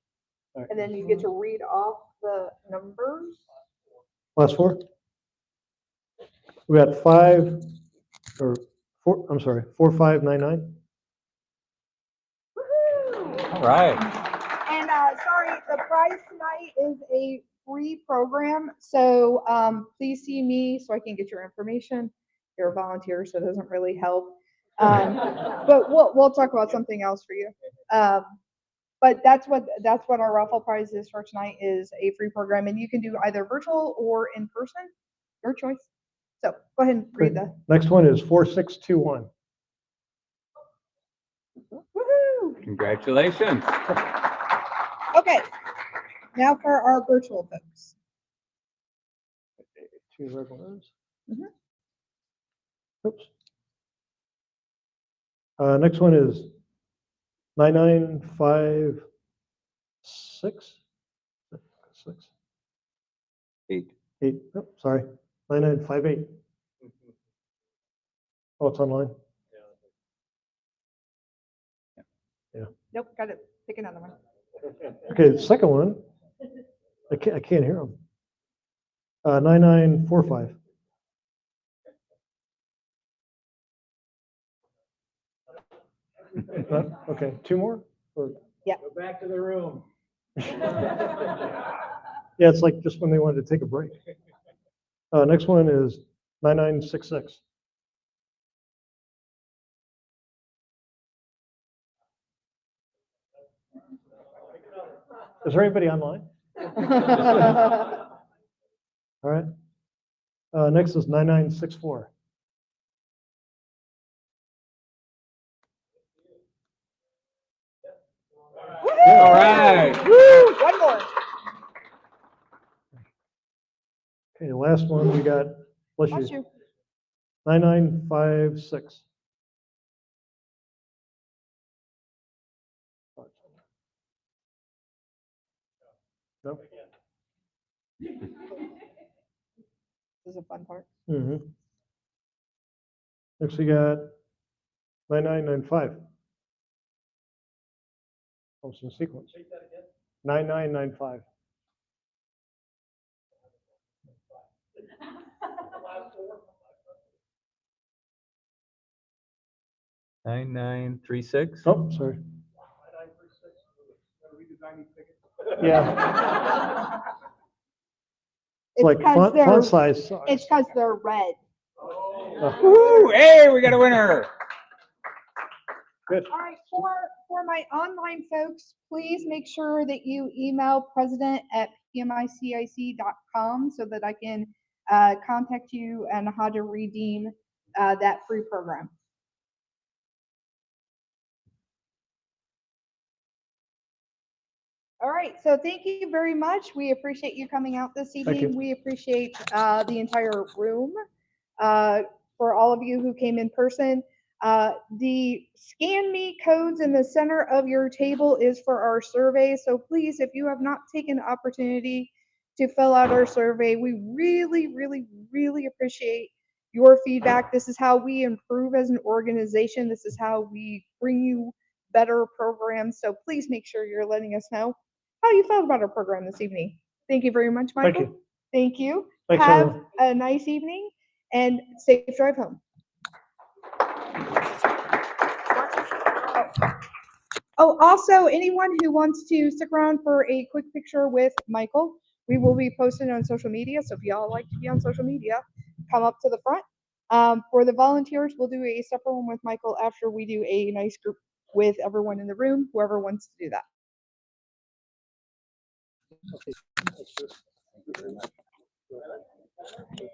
All right. and then you get to read off the numbers. Last 4. We got 5 or 4. I'm sorry, 4599. Woohoo! All right. And sorry, the prize tonight is a free program, so please see me so I can get your information. You're a volunteer, so it doesn't really help. But we'll talk about something else for you. But that's what our raffle prize is for tonight, is a free program, and you can do either virtual or in person, your choice. So go ahead and read the. Next one is 4621. Woohoo! Congratulations. Okay, now for our virtual folks. 2 red ones. Mhm. Oops. Next one is 9956. 6. 8. 8. Oh, sorry. 9958. Oh, it's online. Yeah. Nope, got it. Pick another one. Okay, the second one, I can't hear them. 9945. Okay, two more? Or- Go back to the room. Yeah, it's like just when they wanted to take a break. Next one is 9966. Is there anybody online? All right. Next is 9964. All right. Woo! One more. Okay, last one we got, bless Bless you, you. 9956. No? This is a fun part. Mm-hmm. Next we got 9995. Almost in sequence. 9995. Nine, 936. Oh, sorry. Yeah, It's like 'cause they're- font size sucks. It's because they're red. Woo! Hey, we got a winner. Good. All right, for my online folks, please make sure that you email president@pmicic.com so that I can contact you and how to redeem that free program. All right, so thank you very much. We appreciate you coming out this evening. you. We appreciate the entire room. For all of you who came in person, the Scan Me codes in the center of your table is for our survey. So please, if you have not taken the opportunity to fill out our survey, we really, really, really appreciate your feedback. This is how we improve as an organization. This is how we bring you better programs. So please make sure you're letting us know how you felt about our program this evening. Thank you very much, Michael. Thank you. Thank you. Thanks, Have everyone. a nice evening and safe drive home. Oh, also, anyone who wants to stick around for a quick picture with Michael, we will be posted on social media. So if y'all like to be on social media, come up to the front. For the volunteers, we'll do a separate one with Michael after we do a nice group with everyone in the room, whoever wants to do that.